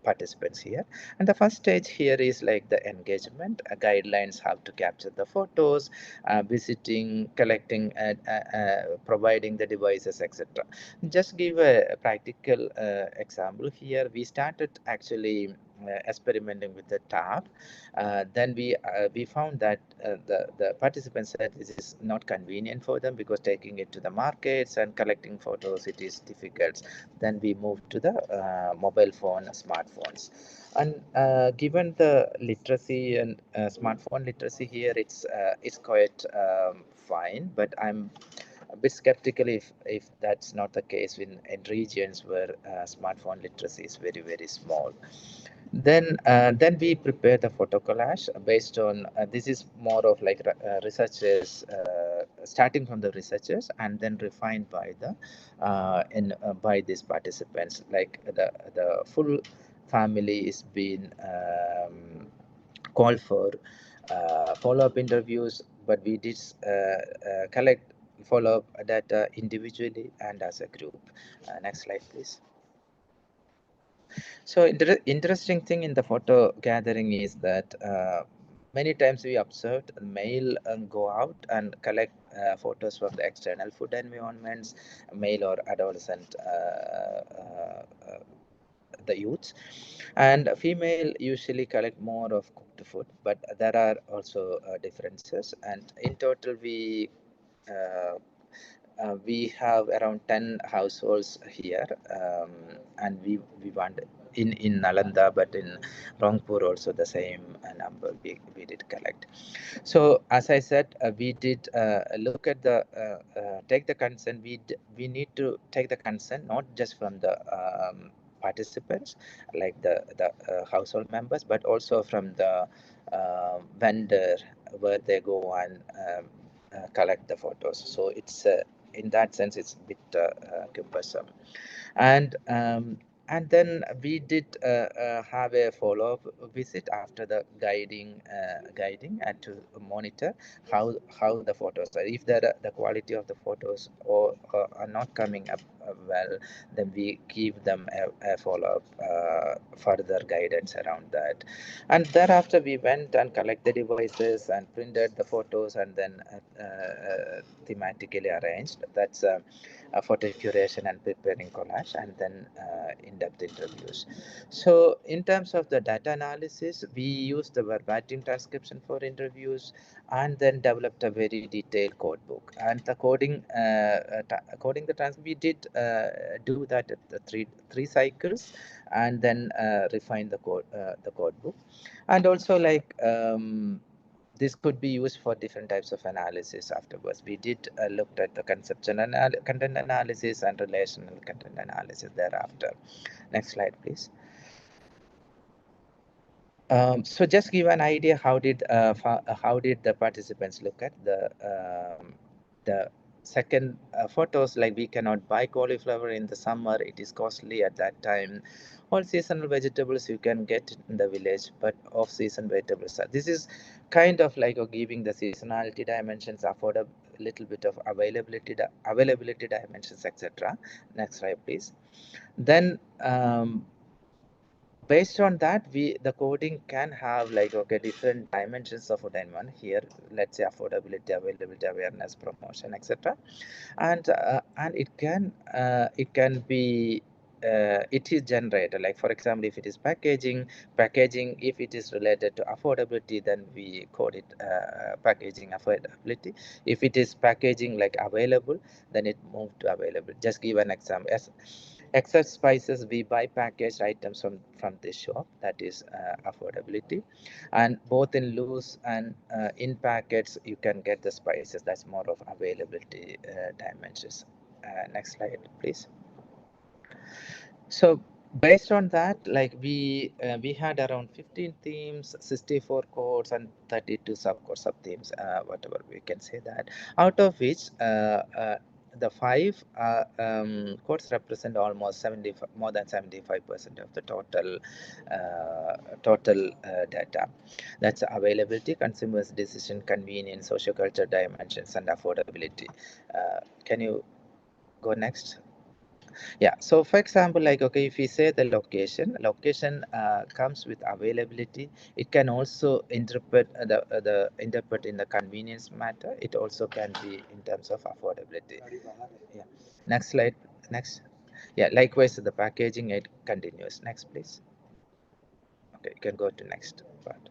participants here, and the first stage here is like the engagement guidelines, how to capture the photos, visiting, collecting, providing the devices, etc. Just give a practical example here. We started actually experimenting with the tab. Then we found that the participants said this is not convenient for them, because taking it to the markets and collecting photos, it is difficult. Then we moved to the mobile phone, smartphones, and given the literacy and smartphone literacy here, it's quite fine, but I'm a bit skeptical if that's not the case in regions where smartphone literacy is very, very small. Then we prepare the photo collage based on this is more of like researchers, starting from the researchers and then refined by the by these participants. Like the full family is being called for follow-up interviews, but we did collect follow-up data individually and as a group. Next slide, please. So interesting thing in the photo gathering is that many times we observed male go out and collect photos from the external food environments, male or adolescent, the youths, and female usually collect more of cooked food, but there are also differences, and in total we have around 10 households here, and we want in Nalanda, but in Rangpur also the same number we did collect. So as I said, we did look at the take the consent. We need to take the consent not just from the participants, like the household members, but also from the vendor where they go and collect the photos. So it's in that sense it's a bit cumbersome. And then we did have a follow-up visit after the guiding and to monitor how the photos are. If the quality of the photos or are not coming up well, then we give them a follow-up further guidance around that. And thereafter we went and collected the devices and printed the photos and then thematically arranged. That's photo curation and preparing collage, and then in-depth interviews. So in terms of the data analysis, we used the verbatim transcription for interviews and then developed a very detailed code book. And the coding the transcript, we did do that at the three cycles, and then refine the code book. And also like this could be used for different types of analysis afterwards. We did looked at the conceptual content analysis and relational content analysis thereafter. Next slide, please. So just give an idea, how did the participants look at the second photos? Like, we cannot buy cauliflower in the summer, it is costly at that time. All seasonal vegetables you can get in the village, but off-season vegetables. This is kind of like giving the seasonality dimensions, affordable, little bit of availability dimensions, etc. Next slide, please. Then based on that, the coding can have like different dimensions of one here. Let's say affordability, availability, awareness, promotion, etc. And it can be it is generated, like for example, if it is packaging, if it is related to affordability, then we code it packaging affordability. If it is packaging like available, then it moved to available. Just give an example. As excess spices, we buy packaged items from this shop, that is affordability. And both in loose and in packets you can get the spices, that's more of availability dimensions. Next slide, please. So based on that, like we had around 15 themes, 64 codes, and 32 sub themes, whatever we can say that, out of which the 5 codes represent almost more than 75% of the total data. That's availability, consumers decision, convenience, social culture dimensions, and affordability. Can you go next? Yeah, so for example, like, okay, if we say the location comes with availability, it can also interpret interpret in the convenience matter. It also can be in terms of affordability. Yeah, next slide. Next. Yeah, likewise the packaging, it continues. Next, please. Okay, you can go to next part.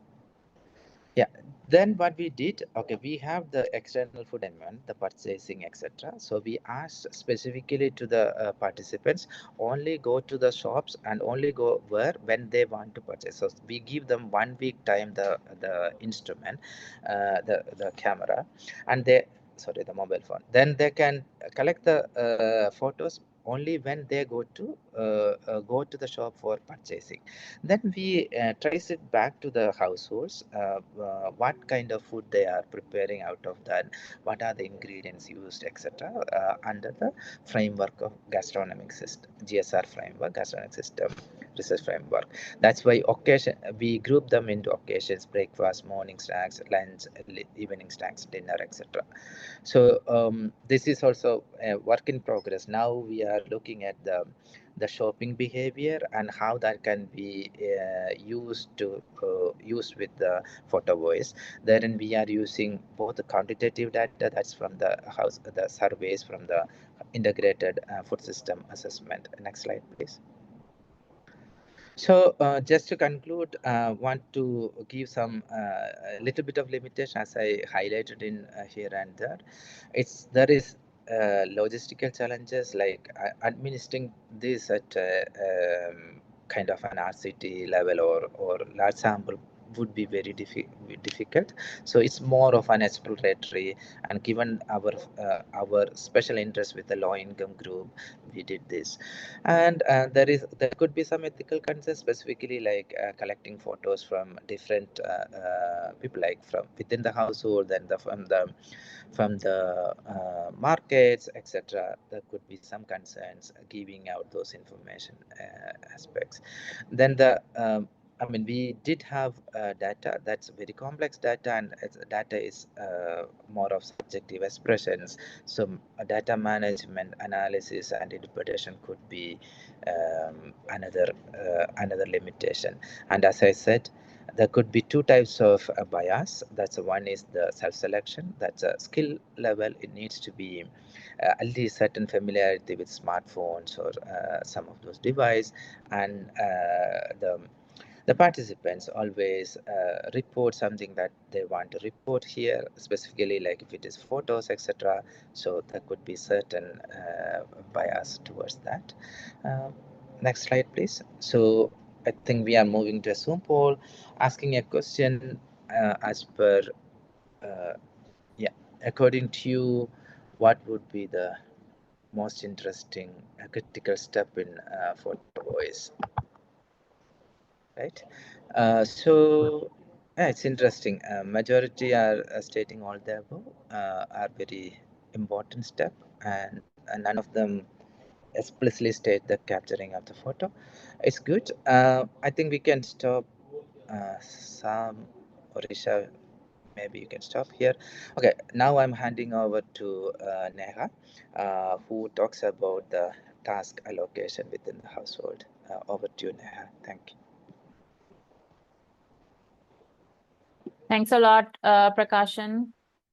Yeah, then what we did, okay, we have the external food environment, the purchasing, etc. So we asked specifically to the participants, only go to the shops and only go when they want to purchase. So we give them 1 week time, the instrument, the camera, and the mobile phone. Then they can collect the photos only when they go to the shop for purchasing. Then we trace it back to the households, what kind of food they are preparing out of that, what are the ingredients used, etc. Under the framework of gastronomic system, GSR framework, gastronomic system research framework. That's why we group them into occasions: breakfast, morning snacks, lunch, evening snacks, dinner, etc. So this is also a work in progress. Now we are looking at the shopping behavior and how that can be used with the photo voice. Then we are using both the quantitative data, that's from the surveys from the integrated food system assessment. Next slide, please. So just to conclude, want to give some little bit of limitation, as I highlighted in here and there. There is logistical challenges, like administering this at kind of an RCT level or large sample would be very difficult. So it's more of an exploratory, and given our special interest with the low income group, we did this. And there could be some ethical concerns, specifically like collecting photos from different people, like from within the household and from the markets, etc. There could be some concerns giving out those information aspects. Then I mean, we did have data that's very complex data, and data is more of subjective expressions. So data management, analysis, and interpretation could be another limitation. And as I said, there could be two types of bias. That's one is the self-selection. That's a skill level. It needs to be at least certain familiarity with smartphones or some of those devices, and the participants always report something that they want to report here, specifically like if it is photos, etc. So there could be certain bias towards that. Next slide, please. So I think we are moving to a Zoom poll, asking a question as per, according to you, what would be the most interesting critical step in photo voice? Right. So yeah, it's interesting. Majority are stating all the above are very important step, and none of them explicitly state the capturing of the photo. It's good. I think we can stop. Sam or Risha, maybe you can stop here. Okay, now I'm handing over to Neha, who talks about the task allocation within the household. Over to you, Neha. Thank you. Thanks a lot, Prakashan.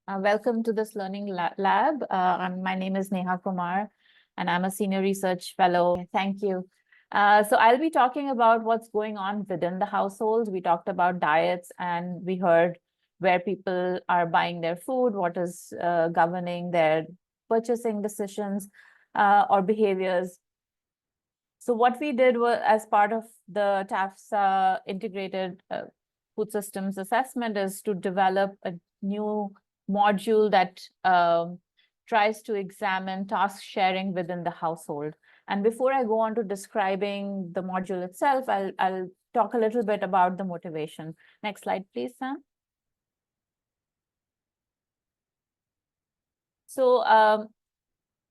Welcome to this learning lab. My name is Neha Kumar, and I'm a senior research fellow. Thank you. So I'll be talking about what's going on within the households. We talked about diets, and we heard where people are buying their food, what is governing their purchasing decisions or behaviors. So what we did was, as part of the TAFSA integrated food systems assessment, is to develop a new module that tries to examine task sharing within the household. And before I go on to describing the module itself, I'll talk a little bit about the motivation. Next slide, please, Sam. So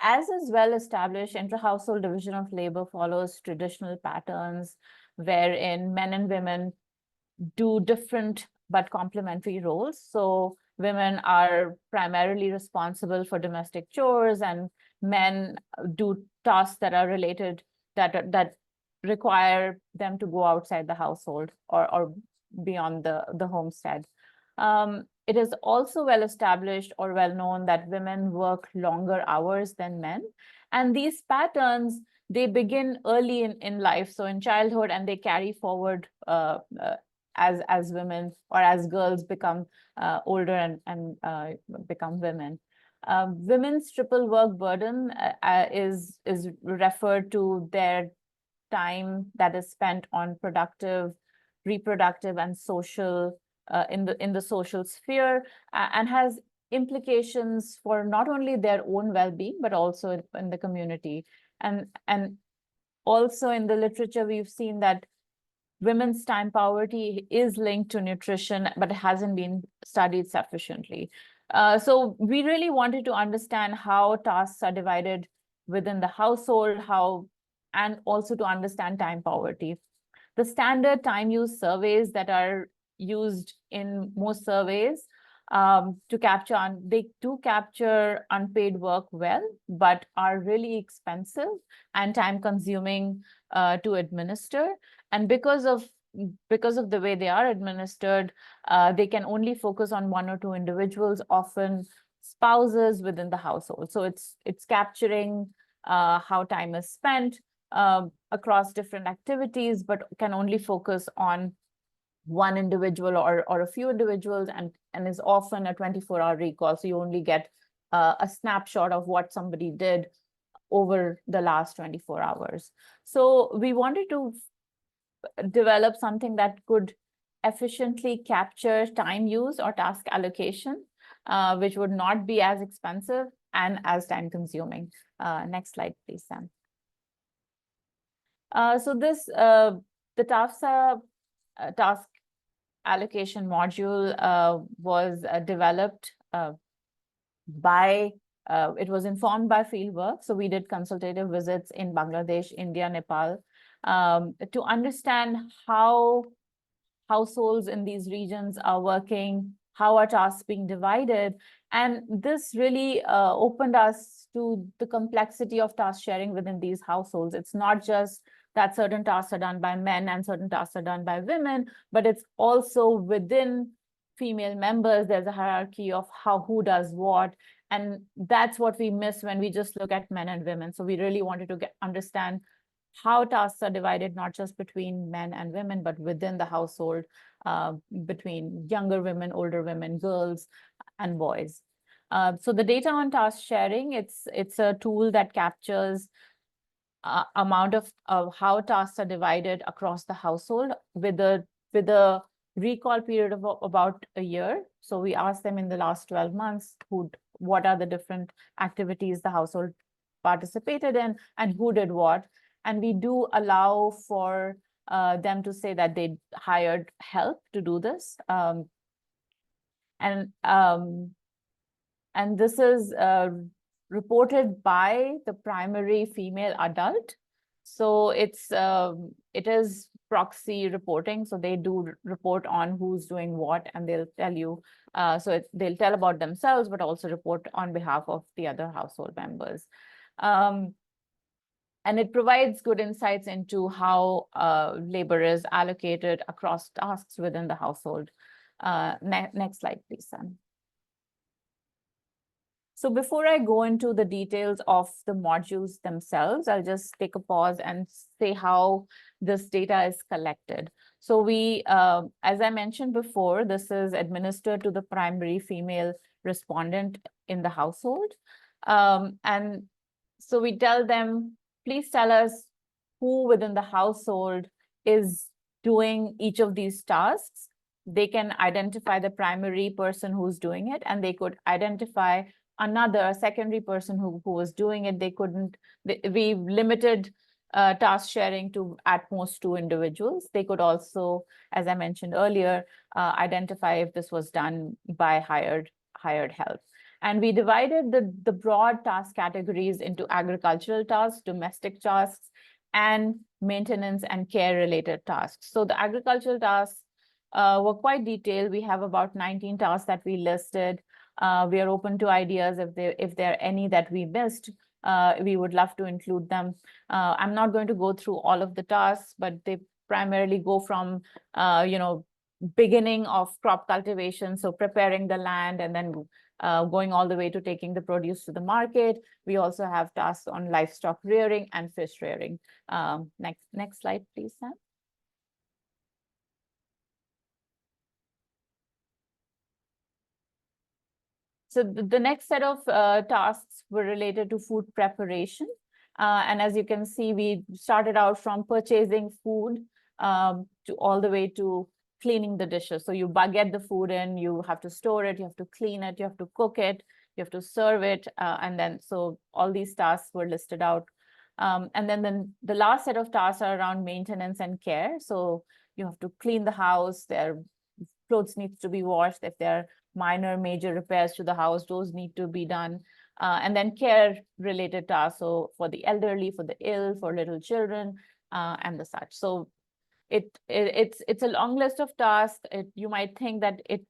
as is well established, intra-household division of labor follows traditional patterns wherein men and women do different but complementary roles. So women are primarily responsible for domestic chores, and men do tasks that are related, that require them to go outside the household or beyond the homestead. It is also well established or well known that women work longer hours than men. And these patterns, they begin early in life, so in childhood, and they carry forward as women or as girls become older and become women. Women's triple work burden is referred to their time that is spent on productive, reproductive, and social in the social sphere, and has implications for not only their own well-being but also in the community. And also in the literature, we've seen that women's time poverty is linked to nutrition, but it hasn't been studied sufficiently. So we really wanted to understand how tasks are divided within the household, and also to understand time poverty. The standard time use surveys that are used in most surveys to capture, they do capture unpaid work well, but are really expensive and time consuming to administer. And because of the way they are administered, they can only focus on one or two individuals, often spouses within the household. So it's capturing how time is spent across different activities, but can only focus on one individual or a few individuals, and is often a 24-hour recall. So you only get a snapshot of what somebody did over the last 24 hours. So we wanted to develop something that could efficiently capture time use or task allocation, which would not be as expensive and as time consuming. Next slide, please, Sam. So this, the TAFSA task allocation module was developed by, it was informed by fieldwork. So we did consultative visits in Bangladesh, India, Nepal, to understand how households in these regions are working, how are tasks being divided. And this really opened us to the complexity of task sharing within these households. It's not just that certain tasks are done by men and certain tasks are done by women, but it's also within female members, there's a hierarchy of who does what. And that's what we miss when we just look at men and women. So we really wanted to understand how tasks are divided, not just between men and women, but within the household, between younger women, older women, girls, and boys. So the data on task sharing, it's a tool that captures amount of how tasks are divided across the household with a recall period of about a year. So we asked them in the last 12 months, what are the different activities the household participated in and who did what. And we do allow for them to say that they hired help to do this. And this is reported by the primary female adult. So it is proxy reporting. So they do report on who's doing what, and they'll tell you. They'll tell about themselves, but also report on behalf of the other household members. And it provides good insights into how labor is allocated across tasks within the household. Next slide, please, Sam. So before I go into the details of the modules themselves, I'll just take a pause and say how this data is collected. So we, as I mentioned before, this is administered to the primary female respondent in the household. And so we tell them, please tell us who within the household is doing each of these tasks. They can identify the primary person who's doing it, and they could identify another secondary person who was doing it. They couldn't, we limited task sharing to at most 2 individuals. They could also, as I mentioned earlier, identify if this was done by hired help. And we divided the broad task categories into agricultural tasks, domestic tasks, and maintenance and care related tasks. So the agricultural tasks were quite detailed. We have about 19 tasks that we listed. We are open to ideas. If there are any that we missed, we would love to include them. I'm not going to go through all of the tasks, but they primarily go from beginning of crop cultivation, so preparing the land, and then going all the way to taking the produce to the market. We also have tasks on livestock rearing and fish rearing. Next slide, please, Sam. So the next set of tasks were related to food preparation. And as you can see, we started out from purchasing food to all the way to cleaning the dishes. So you get the food in, you have to store it, you have to clean it, you have to cook it, you have to serve it. And then, so all these tasks were listed out. And then the last set of tasks are around maintenance and care. So you have to clean the house, their clothes needs to be washed. If there are minor, major repairs to the house, those need to be done. And then care related tasks. So for the elderly, for the ill, for little children, and the such. So it's a long list of tasks. You might think that it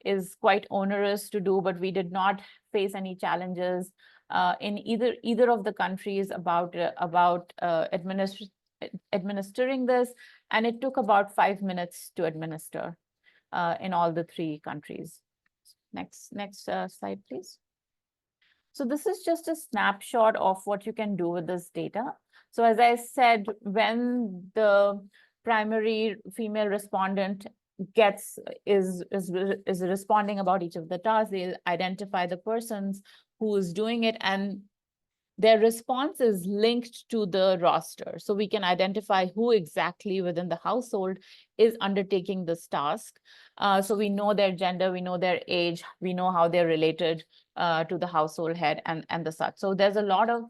is quite onerous to do, but we did not face any challenges in either of the countries about administering this, and it took about 5 minutes to administer in all the 3 countries. Next slide, please. So this is just a snapshot of what you can do with this data. So as I said, when the primary female respondent is responding about each of the tasks, they'll identify the persons who is doing it, and their response is linked to the roster. So we can identify who exactly within the household is undertaking this task. So we know their gender, we know their age, we know how they're related to the household head and the such. So there's a lot of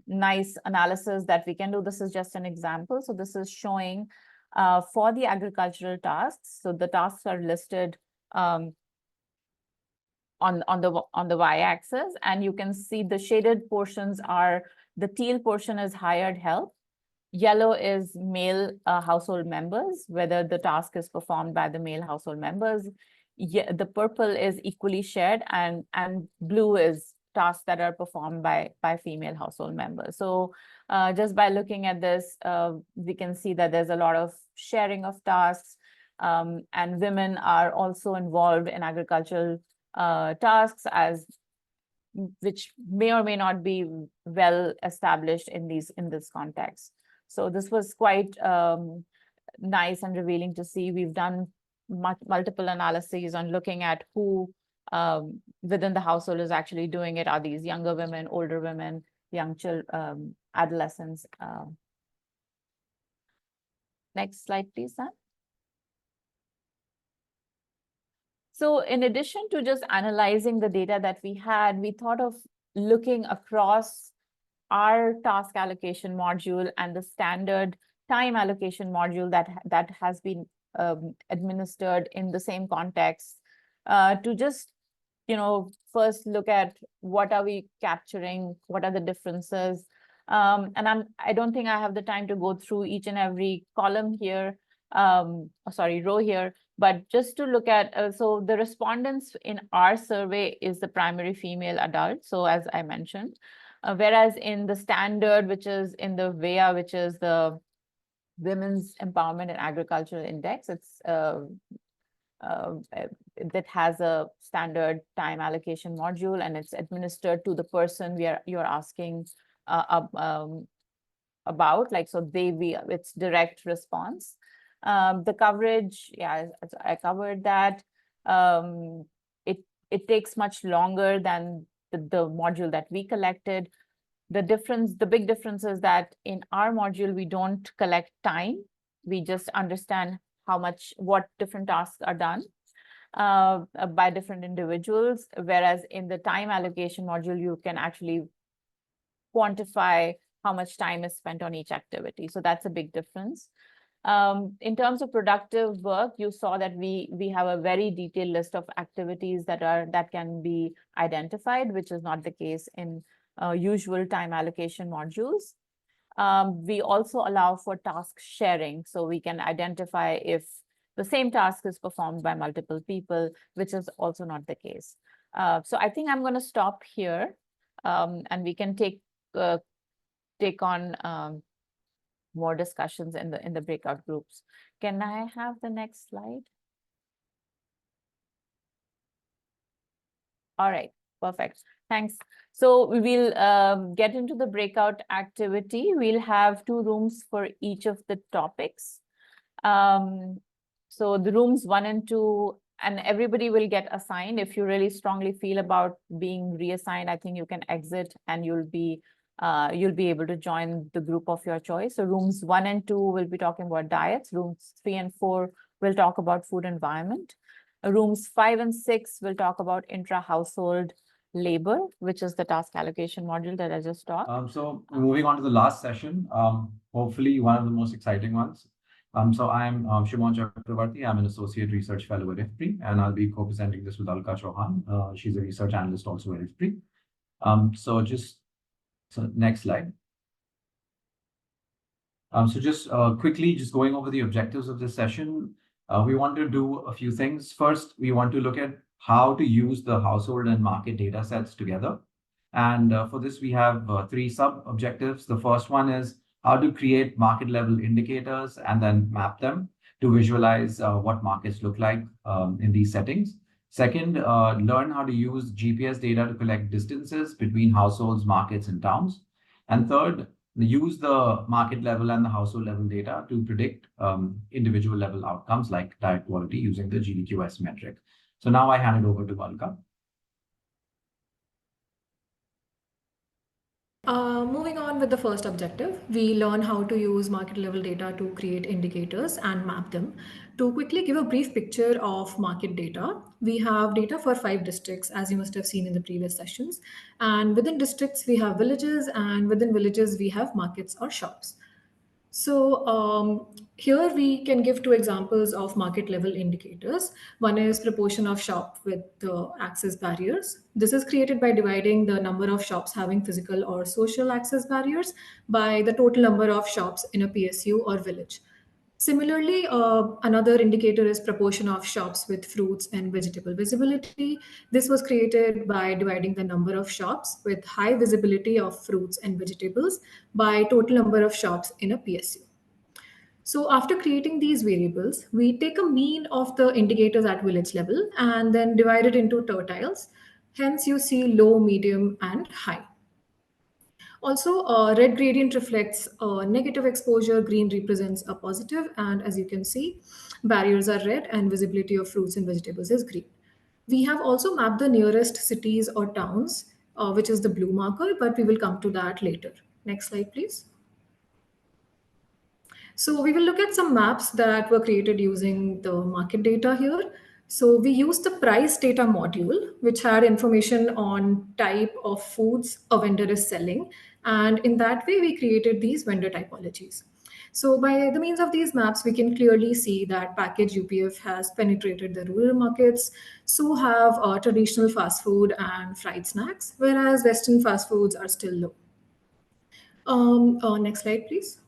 nice analysis that we can do. This is just an example. So this is showing for the agricultural tasks. So the tasks are listed on the y-axis, and you can see the shaded portions are, the teal portion is hired help, yellow is male household members, whether the task is performed by the male household members. The purple is equally shared, and blue is tasks that are performed by female household members. So just by looking at this, we can see that there's a lot of sharing of tasks, and women are also involved in agricultural tasks, which may or may not be well established in this context. So this was quite nice and revealing to see. We've done multiple analyses on looking at who within the household is actually doing it. Are these younger women, older women, young children, adolescents? Next slide, please, Sam. So in addition to just analyzing the data that we had, we thought of looking across our task allocation module and the standard time allocation module that has been administered in the same context, to just, first look at what are we capturing, what are the differences. And I don't think I have the time to go through each and every column here, row here, but just to look at, so the respondents in our survey is the primary female adult, so as I mentioned, whereas in the standard, which is in the WEA, which is the Women's Empowerment and Agricultural Index, it's that has a standard time allocation module, and it's administered to the person you're asking about, like, so it's direct response. The coverage, yeah, I covered that. It takes much longer than the module that we collected. The big difference is that in our module, we don't collect time. We just understand what different tasks are done by different individuals. Whereas in the time allocation module, you can actually quantify how much time is spent on each activity. So that's a big difference. In terms of productive work, you saw that we have a very detailed list of activities that can be identified, which is not the case in usual time allocation modules. We also allow for task sharing, so we can identify if the same task is performed by multiple people, which is also not the case. So I think I'm going to stop here, and we can take on more discussions in the breakout groups. Can I have the next slide? All right, perfect. Thanks. So we will get into the breakout activity. We'll have 2 rooms for each of the topics. So the rooms 1 and 2, and everybody will get assigned. If you really strongly feel about being reassigned, I think you can exit and you'll be able to join the group of your choice. So rooms 1 and 2 will be talking about diets. Rooms 3 and 4 will talk about food environment. Rooms 5 and 6 will talk about intra-household labor, which is the task allocation module that I just talked. So moving on to the last session, hopefully one of the most exciting ones. So I'm Shimon Chakravarti. I'm an associate research fellow at IFPRI, and I'll be co-presenting this with Alka Chauhan. She's a research analyst also at IFPRI. So next slide. So just quickly, just going over the objectives of this session, we want to do a few things. First, we want to look at how to use the household and market data sets together. And for this, we have 3 sub-objectives. The first one is how to create market level indicators and then map them to visualize what markets look like in these settings. Second, learn how to use GPS data to collect distances between households, markets, and towns. And third, use the market level and the household level data to predict individual level outcomes like diet quality using the GDQS metric. So now I hand it over to Alka. Moving on with the first objective, we learn how to use market level data to create indicators and map them. To quickly give a brief picture of market data, we have data for 5 districts, as you must have seen in the previous sessions. And within districts, we have villages, and within villages, we have markets or shops. So here we can give 2 examples of market level indicators. One is proportion of shop with the access barriers. This is created by dividing the number of shops having physical or social access barriers by the total number of shops in a PSU or village. Similarly, another indicator is proportion of shops with fruits and vegetable visibility. This was created by dividing the number of shops with high visibility of fruits and vegetables by total number of shops in a PSU. So after creating these variables, we take a mean of the indicators at village level and then divide it into tertiles. Hence, you see low, medium, and high. Also, red gradient reflects negative exposure, green represents a positive, and as you can see, barriers are red and visibility of fruits and vegetables is green. We have also mapped the nearest cities or towns, which is the blue marker, but we will come to that later. Next slide, please. So we will look at some maps that were created using the market data here. So we used the price data module, which had information on type of foods a vendor is selling. And in that way, we created these vendor typologies. So by the means of these maps, we can clearly see that package UPF has penetrated the rural markets. So have traditional fast food and fried snacks, whereas Western fast foods are still low. Next slide, please.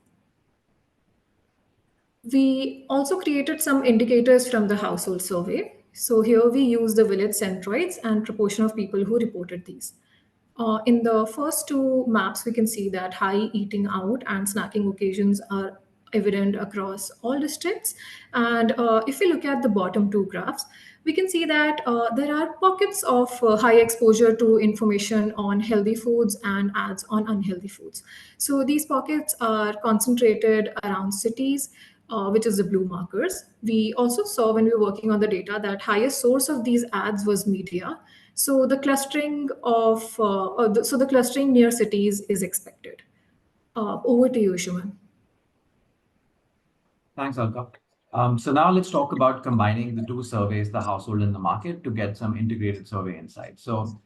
We also created some indicators from the household survey. So here we use the village centroids and proportion of people who reported these. In the first 2 maps, we can see that high eating out and snacking occasions are evident across all districts. And if we look at the bottom 2 graphs, we can see that there are pockets of high exposure to information on healthy foods and ads on unhealthy foods. So these pockets are concentrated around cities, which is the blue markers. We also saw when we were working on the data that highest source of these ads was media. So the clustering of the clustering near cities is expected. Over to you, Shuman. Thanks, Alka. So now let's talk about combining the 2 surveys, the household and the market, to get some integrated survey insights. So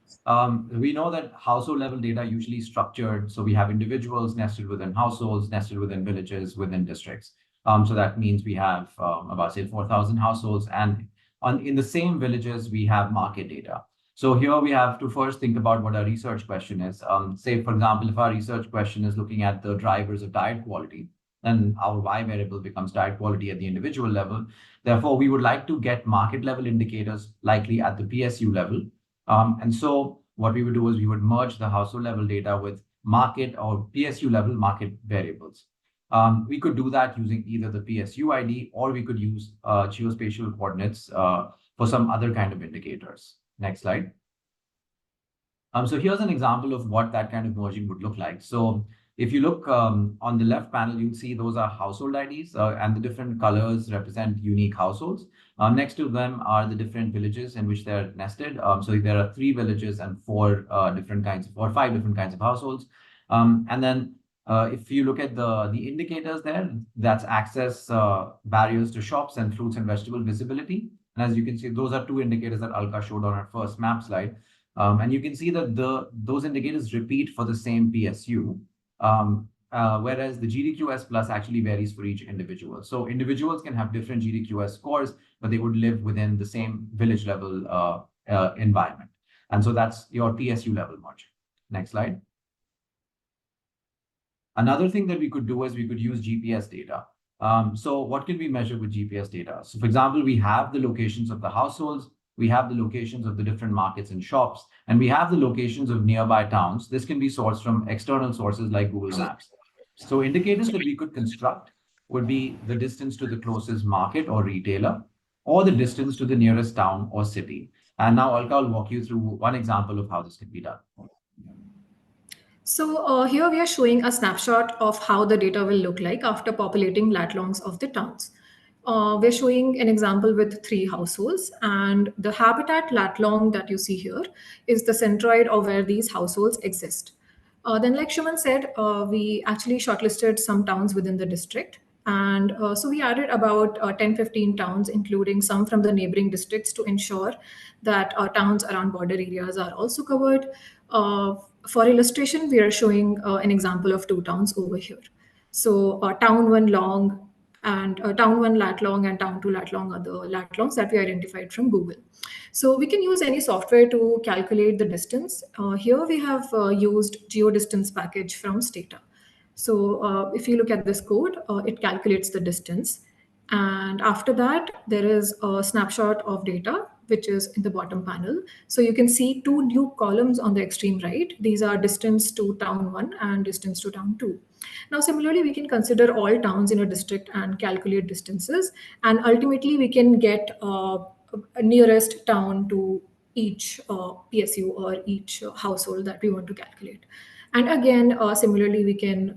we know that household level data usually is structured. So we have individuals nested within households, nested within villages, within districts. So that means we have about, say, 4,000 households. And in the same villages, we have market data. So here we have to first think about what our research question is. Say, for example, if our research question is looking at the drivers of diet quality, then our Y variable becomes diet quality at the individual level. Therefore, we would like to get market level indicators likely at the PSU level. And so what we would do is we would merge the household level data with market or PSU level market variables. We could do that using either the PSU ID or we could use geospatial coordinates for some other kind of indicators. Next slide. So here's an example of what that kind of merging would look like. So if you look on the left panel, you'll see those are household IDs and the different colors represent unique households. Next to them are the different villages in which they're nested. So there are 3 villages and 5 different kinds of households. And then if you look at the indicators there, that's access barriers to shops and fruits and vegetable visibility. And as you can see, those are 2 indicators that Alka showed on our first map slide. And you can see that those indicators repeat for the same PSU. Whereas the GDQS plus actually varies for each individual. So individuals can have different GDQS scores, but they would live within the same village level environment. And so that's your PSU level merging. Next slide. Another thing that we could do is we could use GPS data. So what can we measure with GPS data? So for example, we have the locations of the households, we have the locations of the different markets and shops, and we have the locations of nearby towns. This can be sourced from external sources like Google Maps. So indicators that we could construct would be the distance to the closest market or retailer, or the distance to the nearest town or city. And now Alka will walk you through one example of how this can be done. So here we are showing a snapshot of how the data will look like after populating lat-longs of the towns. We're showing an example with 3 households, and the habitat lat-long that you see here is the centroid of where these households exist. Then, like Shuman said, we actually shortlisted some towns within the district. And so we added about 10-15 towns, including some from the neighboring districts, to ensure that towns around border areas are also covered. For illustration, we are showing an example of 2 towns over here. So town 1 Long and town 1 lat long and town 2 lat long are the lat longs that we identified from Google. So we can use any software to calculate the distance. Here we have used GeoDistance package from Stata. So if you look at this code, it calculates the distance. And after that, there is a snapshot of data, which is in the bottom panel. So you can see 2 new columns on the extreme right. These are distance to town 1 and distance to town 2. Now, similarly, we can consider all towns in a district and calculate distances. And ultimately, we can get a nearest town to each PSU or each household that we want to calculate. And again, similarly, we can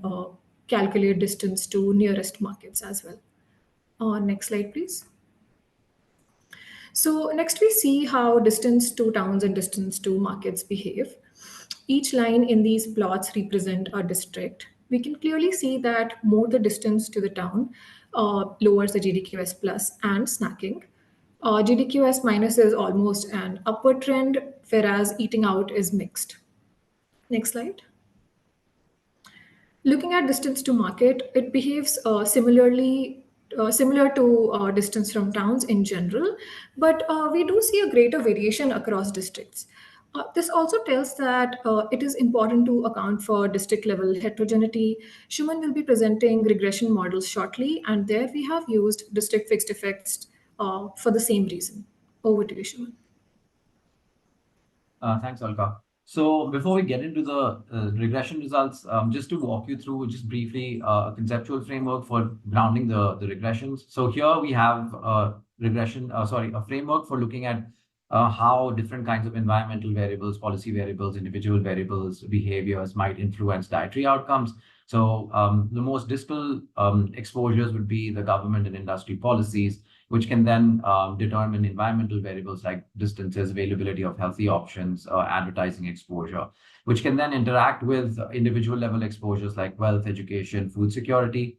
calculate distance to nearest markets as well. Next slide, please. So next we see how distance to towns and distance to markets behave. Each line in these plots represent a district. We can clearly see that more the distance to the town lowers the GDQS plus and snacking. GDQS minus is almost an upward trend, whereas eating out is mixed. Next slide. Looking at distance to market, it behaves similar to distance from towns in general, but we do see a greater variation across districts. This also tells that it is important to account for district level heterogeneity. Shuman will be presenting regression models shortly, and there we have used district fixed effects for the same reason. Over to you, Shuman. Thanks, Alka. So before we get into the regression results, just to walk you through just briefly a conceptual framework for grounding the regressions. So here we have a framework for looking at how different kinds of environmental variables, policy variables, individual variables, behaviors might influence dietary outcomes. So the most distal exposures would be the government and industry policies, which can then determine environmental variables like distances, availability of healthy options, advertising exposure, which can then interact with individual level exposures like wealth, education, food security,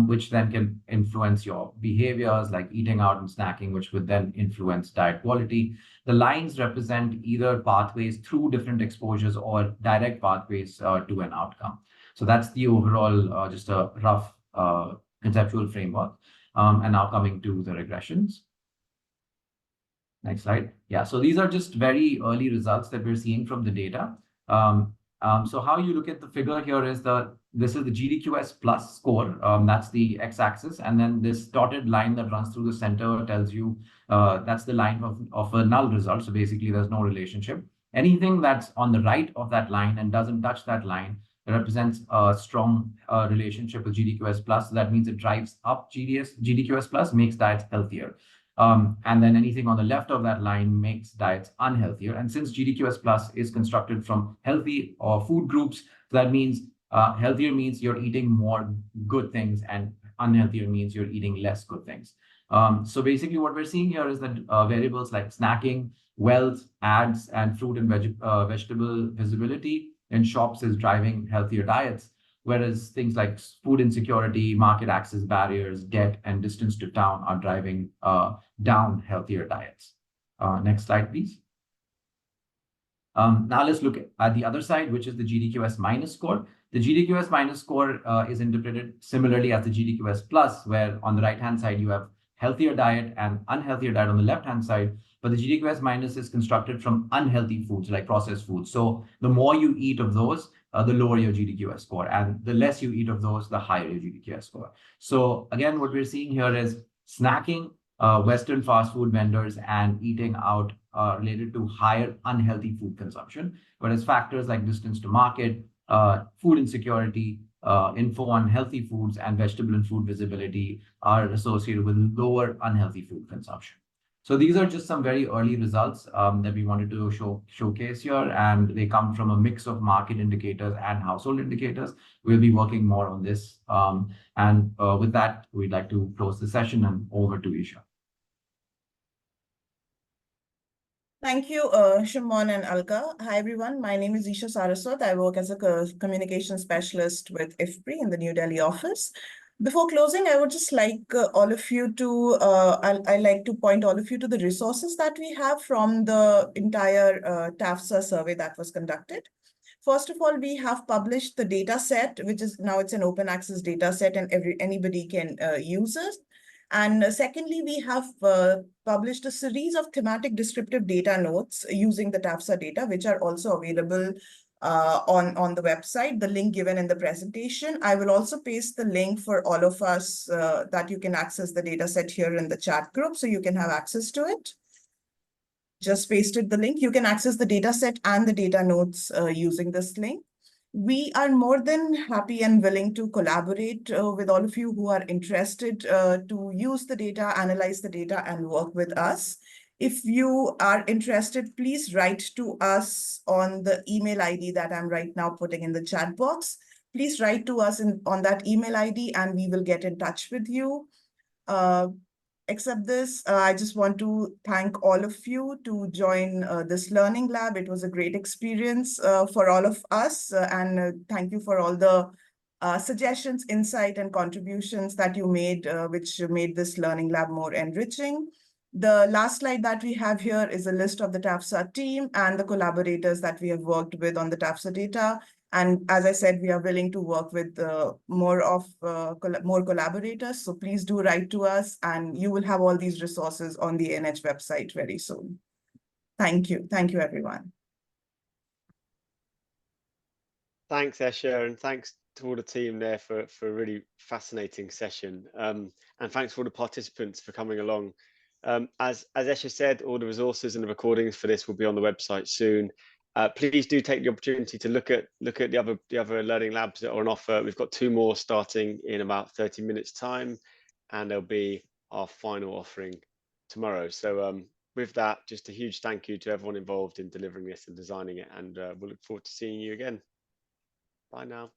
which then can influence your behaviors like eating out and snacking, which would then influence diet quality. The lines represent either pathways through different exposures or direct pathways to an outcome. So that's the overall, just a rough conceptual framework. And now coming to the regressions. Next slide. Yeah, so these are just very early results that we're seeing from the data. So how you look at the figure here is this is the GDQS plus score. That's the x-axis. And then this dotted line that runs through the center tells you that's the line of a null result. So basically, there's no relationship. Anything that's on the right of that line and doesn't touch that line represents a strong relationship with GDQS plus. So that means it drives up GDQS plus, makes diets healthier. And then anything on the left of that line makes diets unhealthier. And since GDQS plus is constructed from healthy food groups, so that means healthier means you're eating more good things and unhealthier means you're eating less good things. So basically what we're seeing here is that variables like snacking, wealth, ads, and fruit and vegetable visibility in shops is driving healthier diets, whereas things like food insecurity, market access barriers, debt, and distance to town are driving down healthier diets. Next slide, please. Now let's look at the other side, which is the GDQS minus score. The GDQS minus score is interpreted similarly as the GDQS plus, where on the right-hand side, you have healthier diet and unhealthier diet on the left-hand side. But the GDQS minus is constructed from unhealthy foods like processed foods. So the more you eat of those, the lower your GDQS score. And the less you eat of those, the higher your GDQS score. So again, what we're seeing here is snacking, Western fast food vendors, and eating out related to higher unhealthy food consumption. Whereas factors like distance to market, food insecurity, info on healthy foods, and vegetable and fruit visibility are associated with lower unhealthy food consumption. So these are just some very early results that we wanted to showcase here, and they come from a mix of market indicators and household indicators. We'll be working more on this. With that, we'd like to close the session and over to Isha. Thank you, Shimon and Alka. Hi, everyone. My name is Isha Saraswat. I work as a communication specialist with IFPRI in the New Delhi office. Before closing, I would just like all of you to, I like to point all of you to the resources that we have from the entire TAFSA survey that was conducted. First of all, we have published the data set, which is now it's an open access data set and anybody can use it. And secondly, we have published a series of thematic descriptive data notes using the TAFSA data, which are also available on the website, the link given in the presentation. I will also paste the link for all of us that you can access the data set here in the chat group, so you can have access to it. Just pasted the link. You can access the data set and the data notes using this link. We are more than happy and willing to collaborate with all of you who are interested to use the data, analyze the data, and work with us. If you are interested, please write to us on the email ID that I'm right now putting in the chat box. Please write to us on that email ID and we will get in touch with you. Except this, I just want to thank all of you to join this learning lab. It was a great experience for all of us. And thank you for all the suggestions, insight, and contributions that you made, which made this learning lab more enriching. The last slide that we have here is a list of the TAFSA team and the collaborators that we have worked with on the TAFSA data. And as I said, we are willing to work with more collaborators. So please do write to us and you will have all these resources on the NH website very soon. Thank you. Thank you, everyone. Thanks, Esha, and thanks to all the team there for a really fascinating session. And thanks for all the participants for coming along. As Esha said, all the resources and the recordings for this will be on the website soon. Please do take the opportunity to look at the other learning labs that are on offer. We've got 2 more starting in about 30 minutes time, and there'll be our final offering tomorrow. So with that, just a huge thank you to everyone involved in delivering this and designing it, and we'll look forward to seeing you again. Bye now.